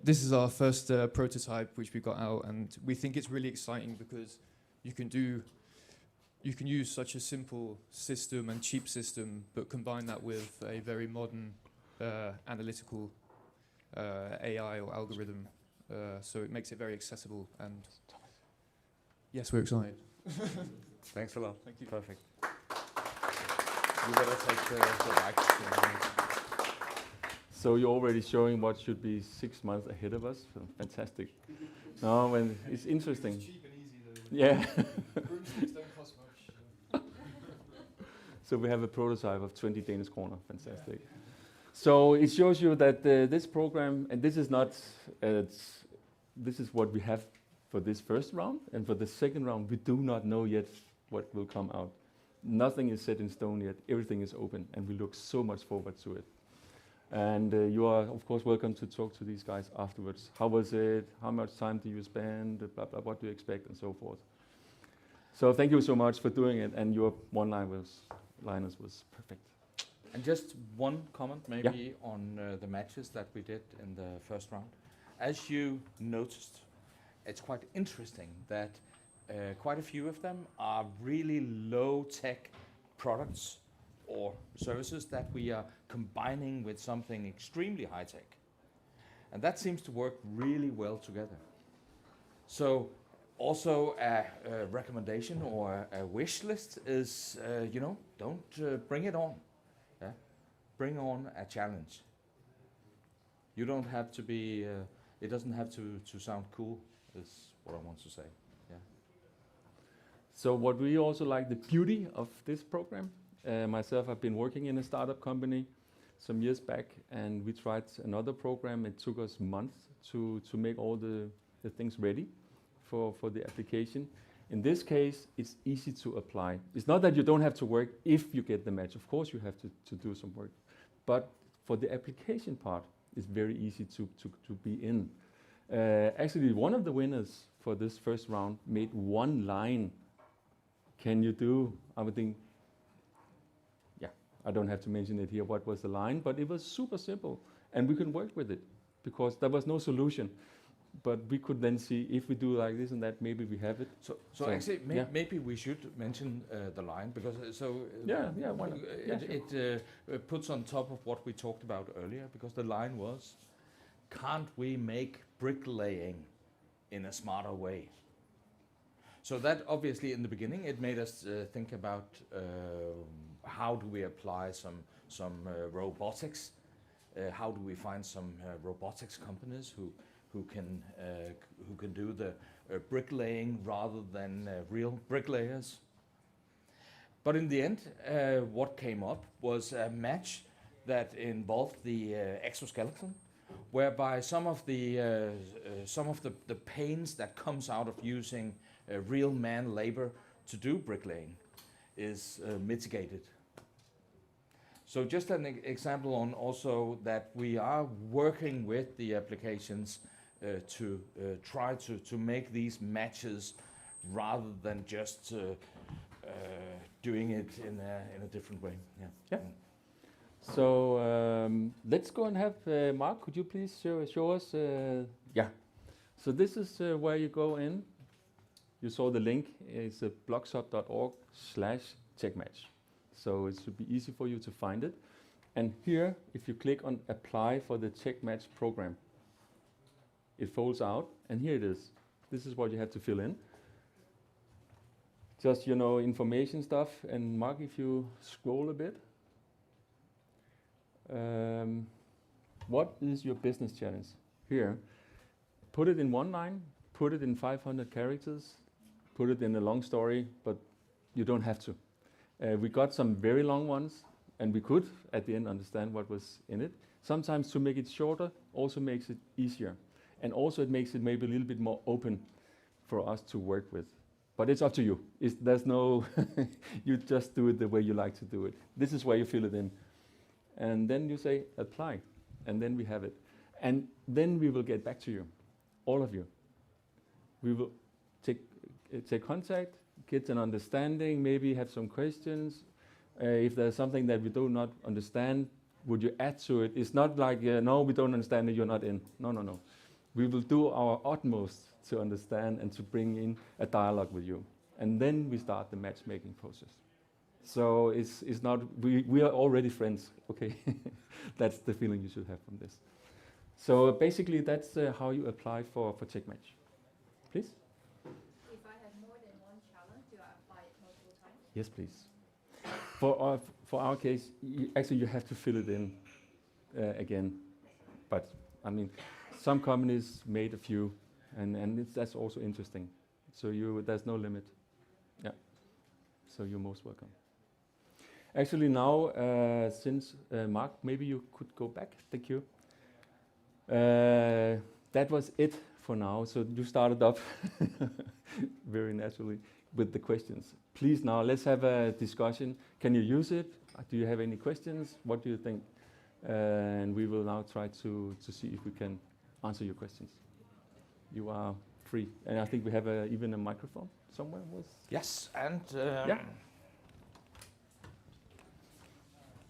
this is our first prototype which we got out, and we think it's really exciting because you can use such a simple system and cheap system, but combine that with a very modern analytical AI or algorithm. So it makes it very accessible, and yes, we're excited. Thanks a lot. Thank you. Perfect. You better take the mic. So you're already showing what should be 6 months ahead of us. So fantastic. No, and it's interesting. It's cheap and easy though. Yeah. Broomsticks don't cost much. So we have a prototype of 20 Danish kroner. Fantastic. So it shows you that this program, and this is not, this is what we have for this first round, and for the second round, we do not know yet what will come out. Nothing is set in stone yet. Everything is open, and we look so much forward to it. And you are, of course, welcome to talk to these guys afterwards. How was it? How much time do you spend? Blah, blah, what do you expect, and so forth. So thank you so much for doing it, and your one-liners was perfect. And just one comment maybe on the matches that we did in the first round. As you noticed, it's quite interesting that quite a few of them are really low-tech products or services that we are combining with something extremely high-tech. And that seems to work really well together. So also a recommendation or a wish list is, don't bring it on. Yeah? Bring on a challenge. You don't have to be, it doesn't have to sound cool, is what I want to say. Yeah. So what we also like, the beauty of this program, myself, I've been working in a startup company some years back, and we tried another program. It took us months to make all the things ready for the application. In this case, it's easy to apply. It's not that you don't have to work if you get the match. Of course, you have to do some work. But for the application part, it's very easy to be in. Actually, one of the winners for this first round made one line. Can you do, I would think, yeah, I don't have to mention it here, what was the line, but it was super simple. And we could work with it because there was no solution. But we could then see if we do like this and that, maybe we have it. So actually, maybe we should mention the line because why not? It puts on top of what we talked about earlier, because the line was, can't we make bricklaying in a smarter way? So that obviously in the beginning it made us think about how do we apply some robotics? How do we find some robotics companies who can do the bricklaying rather than real bricklayers? But in the end, what came up was a match that involved the exoskeleton, whereby some of the pains that comes out of using real man labor to do bricklaying is mitigated. So just an example on also that we are working with the applications to try to make these matches rather than just doing it in a different way. Yeah. So let's go and have Mark. Could you please show us? So this is where you go in. You saw the link. It's BLOXHUB.org/techmatch. So it should be easy for you to find it. And here, if you click on apply for the TechMatch program, it folds out, and here it is. This is what you have to fill in. Just, information stuff. And Mark, if you scroll a bit. What is your business challenge? Here, put it in one line, put it in 500 characters, put it in a long story, but you don't have to. We got some very long ones, and we could at the end understand what was in it. Sometimes to make it shorter also makes it easier, and also it makes it maybe a little bit more open for us to work with. But it's up to you. There's no, you just do it the way you like to do it. This is where you fill it in. And then you say, apply. And then we have it. And then we will get back to you, all of you. We will take contact, get an understanding, maybe have some questions. If there's something that we do not understand, would you add to it? It's not like, no, we don't understand it, you're not in. No, no, no. We will do our utmost to understand and to bring in a dialogue with you. And then we start the matchmaking process. So it's not, we are already friends, okay? That's the feeling you should have from this. So basically that's how you apply for TechMatch. Please? If I have more than one challenge, do I apply it multiple times? Yes, please. For our case, actually you have to fill it in again. But I mean, some companies made a few, and that's also interesting. So there's no limit. Yeah. So you're most welcome. Actually now, since Mark, maybe you could go back. Thank you. That was it for now. So you started up very naturally with the questions. Please now, let's have a discussion. Can you use it? Do you have any questions? What do you think? And we will now try to see if we can answer your questions. You are free. And I think we have even a microphone somewhere. Yes, and yeah.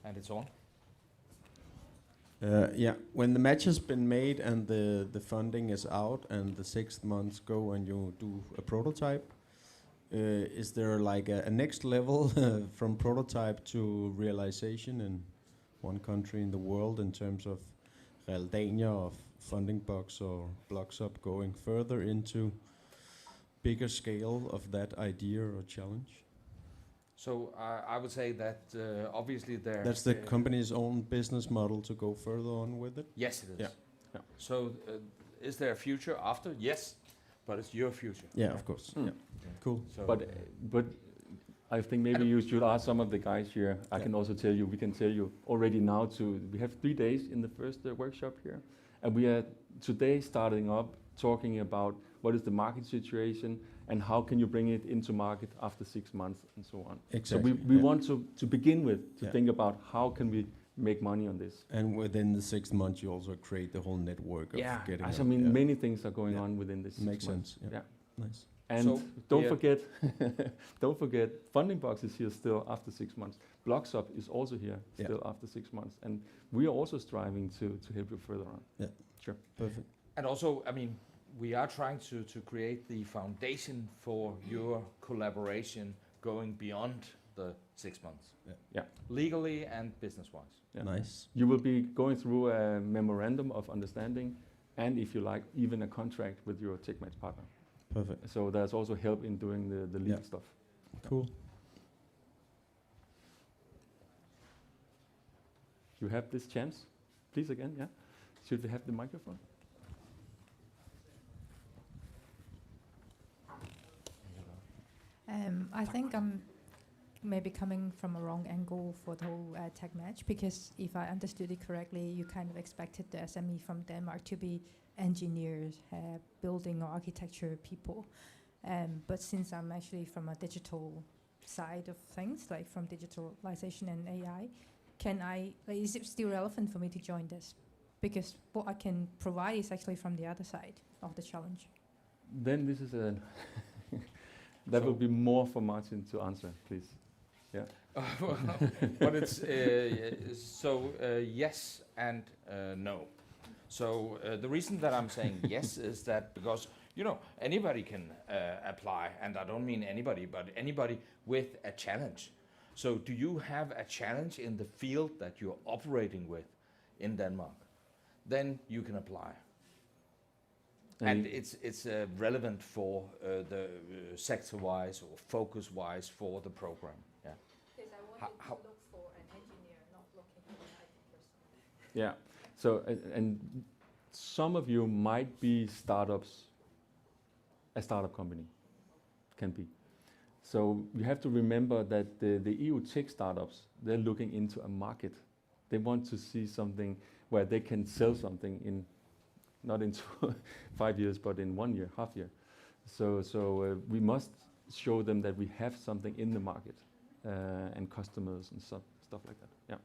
And it's on. Yeah, when the match has been made and the funding is out and the 6 months go and you do a prototype, is there like a next level from prototype to realization in one country in the world in terms of Realdania or FundingBox or BLOXHUB going further into bigger scale of that idea or challenge? So I would say that obviously there. That's the company's own business model to go further on with it? Yes, it is. Yeah. Yeah. So is there a future after? Yes, but it's your future. Yeah, of course. Yeah. Cool. So But I think maybe you should ask some of the guys here. I can also tell you, we can tell you already now we have 3 days in the first workshop here. And we are today starting up talking about what is the market situation and how can you bring it into market after 6 months and so on. Exactly. So we want to begin with to think about how can we make money on this. And within the 6 months, you also create the whole network of getting. I mean, many things are going on within this. Makes 6 months. sense. Yeah. Nice. And So don't forget, FundingBox is here still after 6 months. BLOXHUB is also here still after 6 months, and we are also striving to help you further on. Yeah, sure, perfect. And also, I mean, we are trying to create the foundation for your collaboration going beyond the 6 months. Yeah. Legally and business-wise. Yeah. Nice. You will be going through a memorandum of understanding, and if you like, even a contract with your TechMatch partner. Perfect. So there's also help in doing the legal stuff. Cool. You have this chance. Please again, yeah? Should we have the microphone? I think I'm maybe coming from a wrong angle for the whole tech match, because if I understood it correctly, you kind of expected the SME from Denmark to be engineers, building or architecture people. But since I'm actually from a digital side of things, like from digitalization and AI, is it still relevant for me to join this? Because what I can provide is actually from the other side of the challenge. Then this is that will be more for Martin to answer, please. Yeah. But it's yes and no. So the reason that I'm saying yes is that because anybody can apply, and I don't mean anybody, but anybody with a challenge. So do you have a challenge in the field that you're operating with in Denmark? Then you can apply. And it's relevant for the sector-wise or focus-wise for the program. Yeah. Because I wanted to look for an engineer, not looking for an IT person. Yeah. So and some of you might be startups. A startup company can be. So you have to remember that the EU tech startups, they're looking into a market. They want to see something where they can sell something in, not in 5 years, but in 1 year, half year. So we must show them that we have something in the market and customers and stuff like that. Yeah.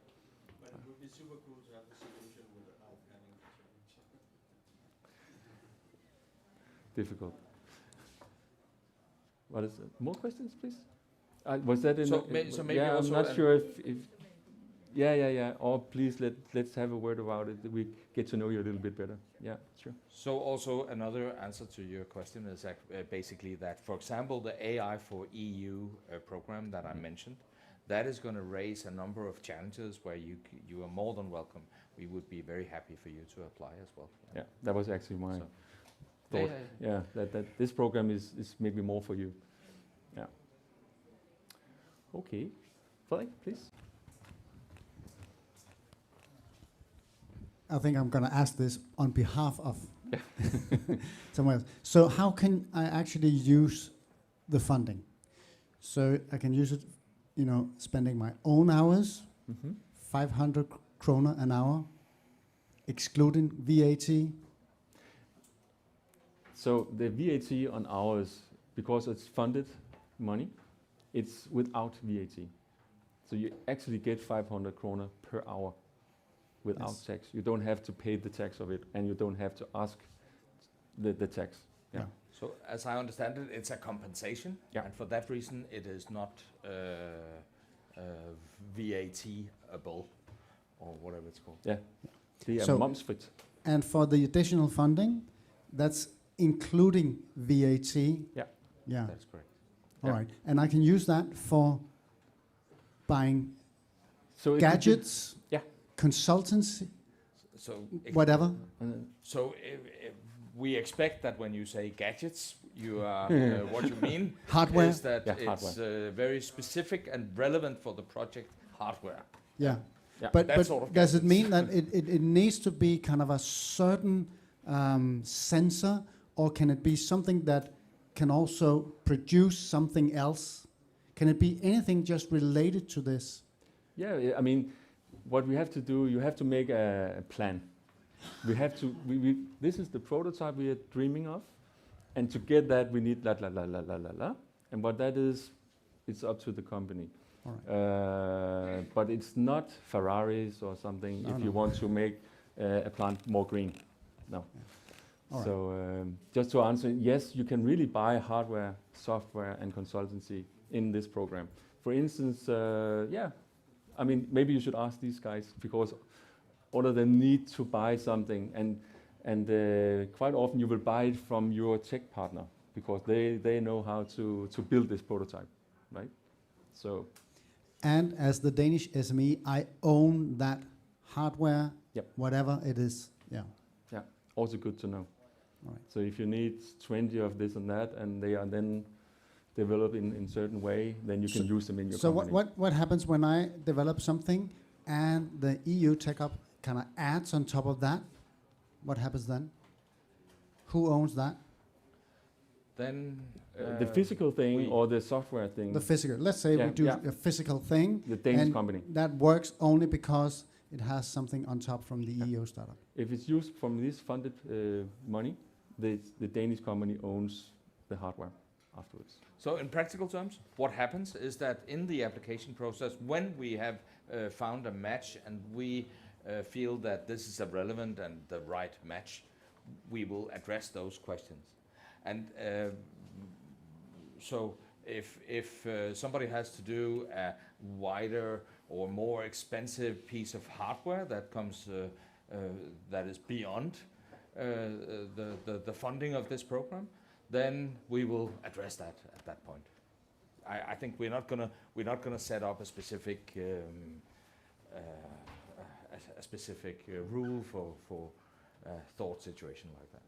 But it would be super cool to have a solution without having to change. Difficult. What is it? More questions, please? Was that in? So maybe yeah, also I'm not sure if. Yeah. Or please let's have a word about it. That we get to know you a little bit better. Yeah, sure. So also another answer to your question is basically that, for example, the AI for EU program that I mentioned, that is going to raise a number of challenges where you are more than welcome. We would be very happy for you to apply as well. Yeah, that was actually my So- thought. Yeah, that this program is maybe more for you. Yeah. Okay, Frederik, please. I think I'm going to ask this on behalf of someone else. So how can I actually use the funding? So I can use it, spending my own hours, 500 kroner an hour, excluding VAT. So the VAT on hours, because it's funded money, it's without VAT. So you actually get 500 kroner per hour without Yes. tax. You don't have to pay the tax of it, and you don't have to ask the tax. Yeah. So as I understand it, it's a compensation, and for that reason, it is not VAT-able, or whatever it's called. Yeah. Det er So- momsfrit. And for the additional funding, that's including VAT. Yeah. Yeah. That's correct. All right. And I can use that for buying So it gadgets, yeah. consultancy, So whatever. So if we expect that when you say gadgets, you are what you mean Hardware. is that Yeah, it's very specific and relevant for the project hardware. Yeah. Yeah. But, That but sort of does it gadgets. mean that it needs to be kind of a certain sensor, or can it be something that can also produce something else? Can it be anything just related to this? Yeah, I mean, what we have to do, you have to make a plan. We have to. This is the prototype we are dreaming of, and to get that, we need la. And what that is, it's up to the company. All right. But it's not Ferraris or something. No, if no. you want to make a plant more green, no. All right. So just to answer, yes, you can really buy hardware, software, and consultancy in this program. For instance, I mean, maybe you should ask these guys, because all of them need to buy something, and quite often you will buy it from your tech partner, because they know how to build this prototype, right? So And as the Danish SME, I own that hardware, Yep. whatever it is. Yeah. also good to know. All right. So if you need 20 of this and that, and they are then developed in certain way, then you can use them in your So company. what happens when I develop something and the EU Tech Up kind of adds on top of that? What happens then? Who owns that? Then The physical thing we- or the software thing, The physical. Let's say we Yeah, do yeah. a physical thing. the Danish and company. that works only because it has something on top from the Yeah. EU startup. If it's used from this funded money, the Danish company owns the hardware afterwards. So in practical terms, what happens is that in the application process, when we have found a match and we feel that this is a relevant and the right match, we will address those questions. And so if somebody has to do a wider or more expensive piece of hardware that comes that is beyond the funding of this program, then we will address that at that point. I think we're not gonna set up a specific rule for a thought situation like that.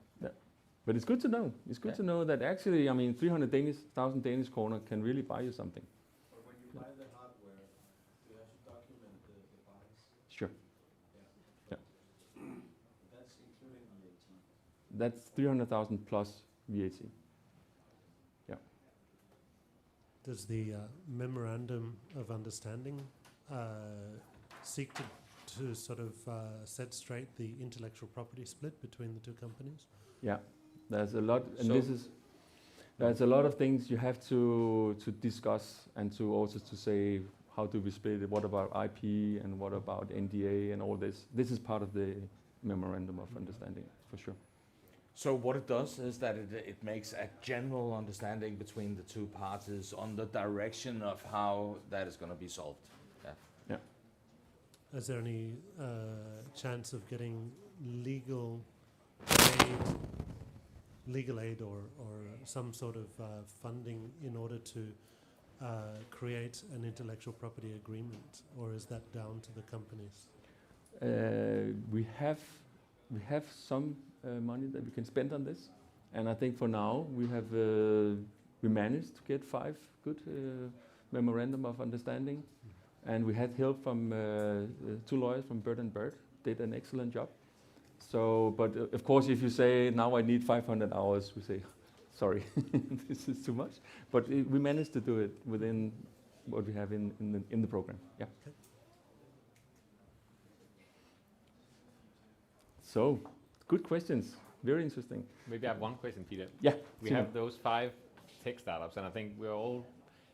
But it's good to know. It's good Yeah. to know that actually, I mean, 300,000 Danish kroner can really buy you something. But when you buy the hardware, you have to document the buys. Sure. That's including VAT. That's 300,000 plus VAT. Yeah. does the memorandum of understanding seek to sort of set straight the intellectual property split between the two companies? Yeah, there's a lot, and So- this is there's a lot of things you have to discuss and to also to say how do we split it, what about IP and what about NDA and all this. This is part of the memorandum of understanding for sure. So what it does is that it makes a general understanding between the two parties on the direction of how that is going to be solved. Yeah. Is there any chance of getting legal aid or some sort of funding in order to create an intellectual property agreement, or is that down to the companies? We have some money that we can spend on this, and I think for now we managed to get 5 good memorandum of understanding, and we had help from 2 lawyers from Bird & Bird, did an excellent job. So, but of course, if you say now I need 500 hours, we say, sorry, this is too much. But we managed to do it within what we have in the program. Yeah. Okay. So, good questions. Very interesting. Maybe I have one question, Peter. Yeah. We Simon. have those 5 tech startups, and I think we're all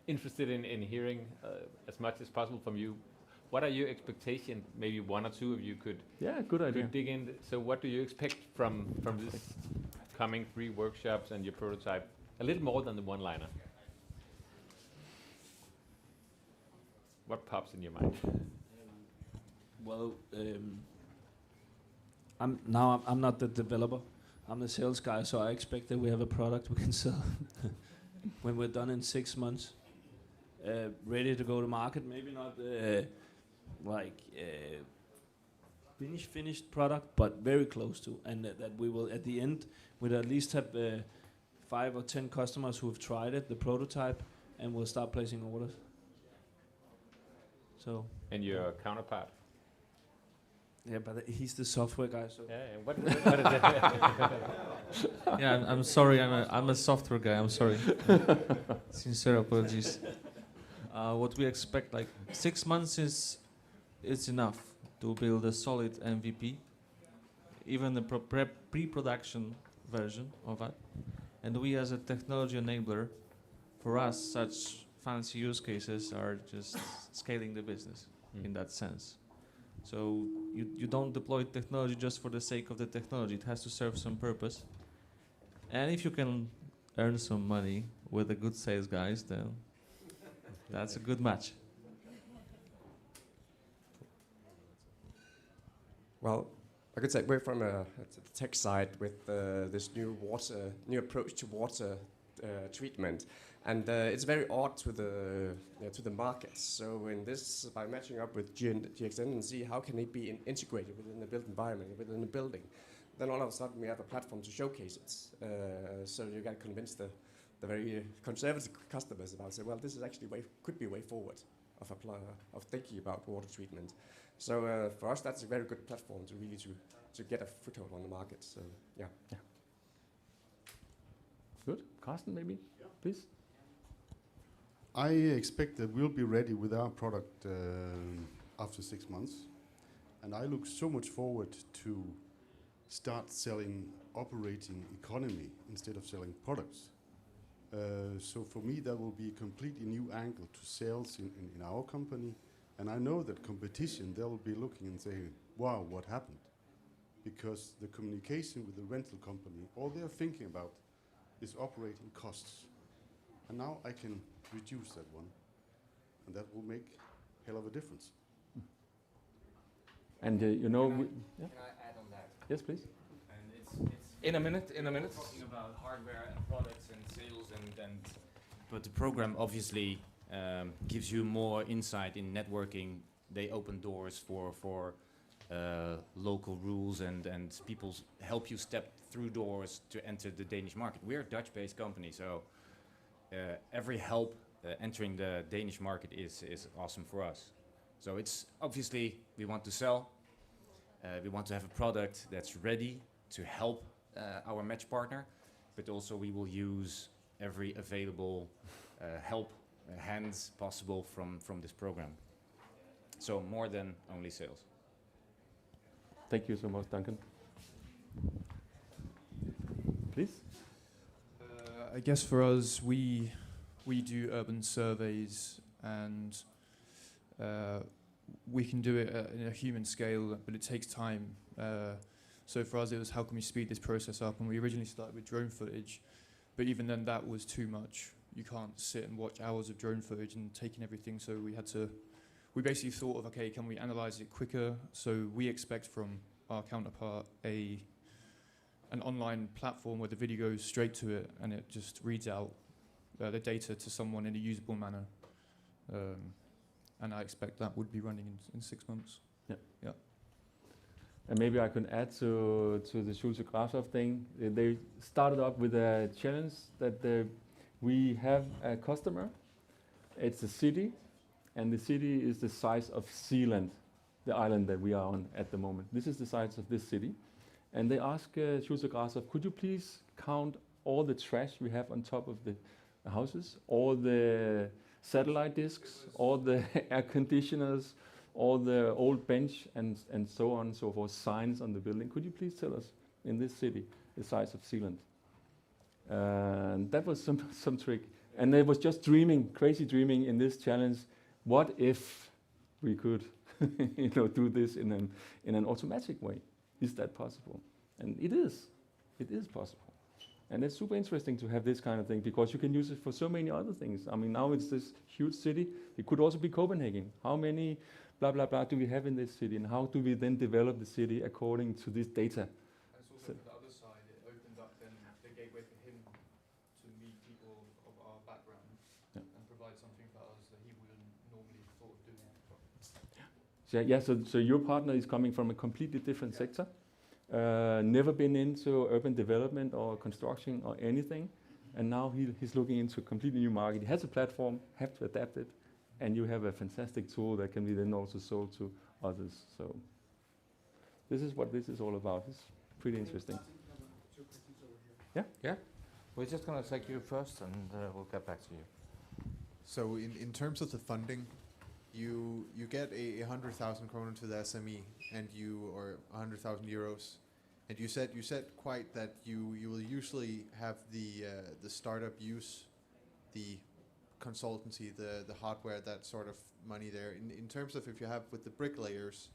interested in hearing as much as possible from you. What are your expectations? Maybe 1 or 2 of you could Good idea. dig in. So what do you expect from this coming 3 workshops and your prototype? A little more than the one-liner. What pops in your mind? Well, I'm not the developer. I'm the sales guy, so I expect that we have a product we can sell when we're done in 6 months, ready to go to market. Maybe not finished product, but very close to, and that we will at the end we'll at least have 5 or 10 customers who have tried it, the prototype, and we'll start placing orders. So. And your counterpart? Yeah, but he's the software guy. So. Yeah. What is that? Yeah, I'm sorry. I'm a software guy. I'm sorry. Sincere apologies. What we expect, like 6 months is enough to build a solid MVP, even the pre-production version of that. And we, as a technology enabler, for us, such fancy use cases are just scaling the business in that sense. So you don't deploy technology just for the sake of the technology. It has to serve some purpose. And if you can earn some money with the good sales guys, then that's a good match. Well, I could say we're from the tech side with this new approach to water treatment, and it's very odd to the markets. So in this, by matching up with GXN and see how can it be integrated within the built environment, within the building, then all of a sudden we have a platform to showcase it. So you got to convince the very conservative customers about, say, well, this is actually could be a way forward of thinking about water treatment. So for us, that's a very good platform to really to get a foothold on the market. So yeah. Good. Carsten, maybe, please. I expect that we'll be ready with our product after 6 months, and I look so much forward to start selling operating economy instead of selling products. So for me, that will be a completely new angle to sales in our company. And I know that competition, they will be looking and saying, wow, what happened? Because the communication with the rental company, all they're thinking about is operating costs. And now I can reduce that one. And that will make hell of a difference. And Can I add on that? Yes, please. And it's in a minute. Talking about hardware and products and sales but the program obviously gives you more insight in networking. They open doors for local rules and people help you step through doors to enter the Danish market. We're a Dutch-based company, so every help entering the Danish market is awesome for us. So it's obviously we want to sell. We want to have a product that's ready to help our match partner, but also we will use every available help hands possible from this program. So more than only sales. Thank you so much, Duncan. Please. I guess for us, we do urban surveys, and we can do it in a human scale, but it takes time. So for us, it was how can we speed this process up? And we originally started with drone footage, but even then, that was too much. You can't sit and watch hours of drone footage and taking everything. So we basically thought of, okay, can we analyze it quicker? So we expect from our counterpart an online platform where the video goes straight to it and it just reads out the data to someone in a usable manner. And I expect that would be running in 6 months. Yeah. And maybe I could add to the Schulze Grashof thing. They started up with a challenge that we have a customer. It's a city, and the city is the size of Zealand, the island that we are on at the moment. This is the size of this city. And they ask Schulze Grashof, could you please count all the trash we have on top of the houses, all the satellite discs, all the air conditioners, all the old bench and so on and so forth, signs on the building. Could you please tell us, in this city, the size of Zealand? And that was some trick. And they was just crazy dreaming in this challenge. What if we could do this in an automatic way? Is that possible? And it is possible. And it's super interesting to have this kind of thing because you can use it for so many other things. I mean, now it's this huge city. It could also be Copenhagen. How many blah, blah, blah do we have in this city? And how do we then develop the city according to this data? And so from the other side, it opened up then the gateway for him to meet people of our background and provide something for us that he wouldn't normally thought of doing. So your partner is coming from a completely different sector. Never been into urban development or construction or anything, and now he's looking into a completely new market. He has a platform, have to adapt it, and you have a fantastic tool that can be then also sold to others. So this is what this is all about. It's pretty interesting. Yeah. We're just going to take you first, and we'll get back to you. So in terms of the funding, you get 100,000 kroner to the SME, or 100,000 euros, and you said quite that you will usually have the startup use the consultancy, the hardware, that sort of money there. In terms of if you have with the bricklayers,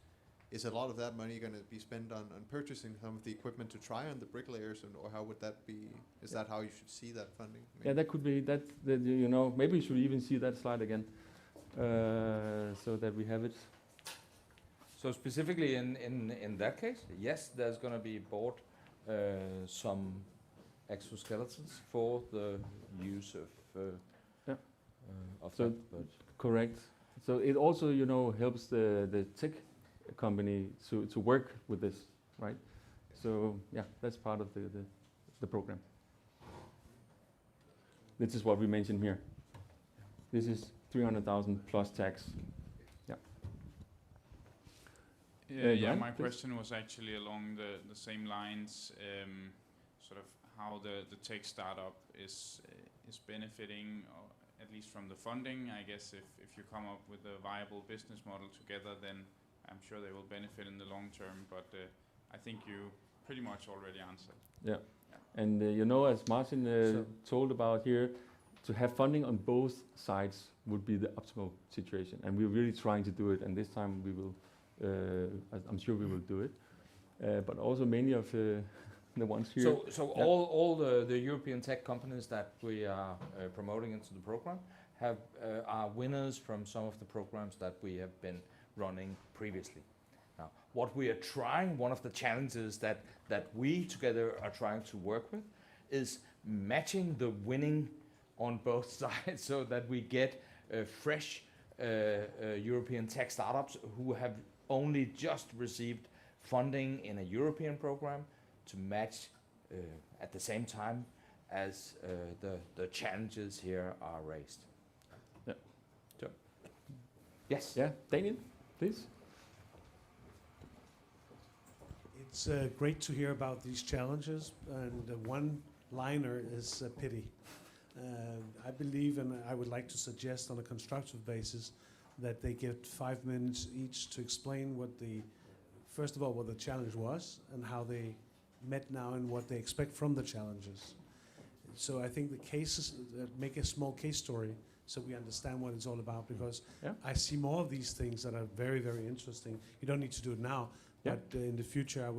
is a lot of that money going to be spent on purchasing some of the equipment to try on the bricklayers, or how would that be? Is that how you should see that funding? Maybe? Yeah, that could be that. Maybe we should even see that slide again. So that we have it. So specifically in that case, yes, there's going to be bought some exoskeletons for the use of so that. But correct. So it also helps the tech company to work with this, right? So yeah, that's part of the program. This is what we mentioned here. This is 300,000 plus tax. My question was actually along the same lines, sort of how the tech startup is benefiting, or at least from the funding. I guess if you come up with a viable business model together, then I'm sure they will benefit in the long term. But I think you pretty much already answered. Yeah. And as Martin told about here, to have funding on both sides would be the optimal situation, and we're really trying to do it. And this time we will. I'm sure we will do it, but also many of the ones here. So all the European tech companies that we are promoting into the program are winners from some of the programs that we have been running previously. Now, what we are trying, one of the challenges that we together are trying to work with, is matching the winning on both sides, so that we get fresh European tech startups who have only just received funding in a European program to match at the same time as the challenges here are raised. Yeah. So, yes. Yeah, Daniel, please. It's great to hear about these challenges, and one liner is a pity. I believe, and I would like to suggest on a constructive basis, that they get 5 minutes each to explain first of all, what the challenge was and how they met now and what they expect from the challenges. So I think the cases, make a small case story so we understand what it's all about, because I see more of these things that are very, very interesting. You don't need to do it now, but in the future,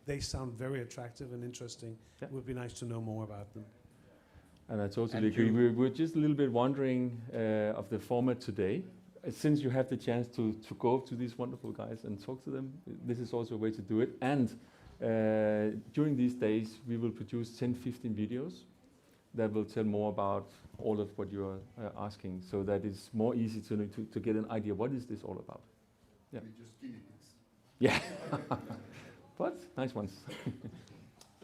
they sound very attractive and interesting. It would be nice to know more about them. And I totally agree. We're just a little bit wondering of the format today. Since you have the chance to go to these wonderful guys and talk to them, this is also a way to do it. And during these days, we will produce 10-15 videos that will tell more about all of what you're asking, so that it's more easy to get an idea, what is this all about? Yeah. We just guinea pigs. Yeah. But nice ones.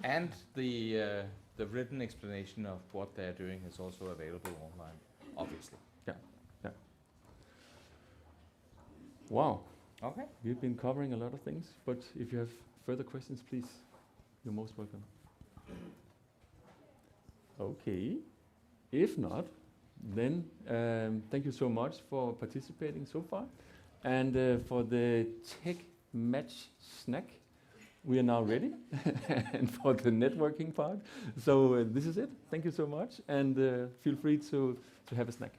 And the written explanation of what they're doing is also available online, obviously. Yeah. Yeah. Wow. Okay. We've been covering a lot of things, but if you have further questions, please, you're most welcome. Okay. If not, then thank you so much for participating so far. And for the tech match snack, we are now ready. And for the networking part. So this is it. Thank you so much. And feel free to have a snack.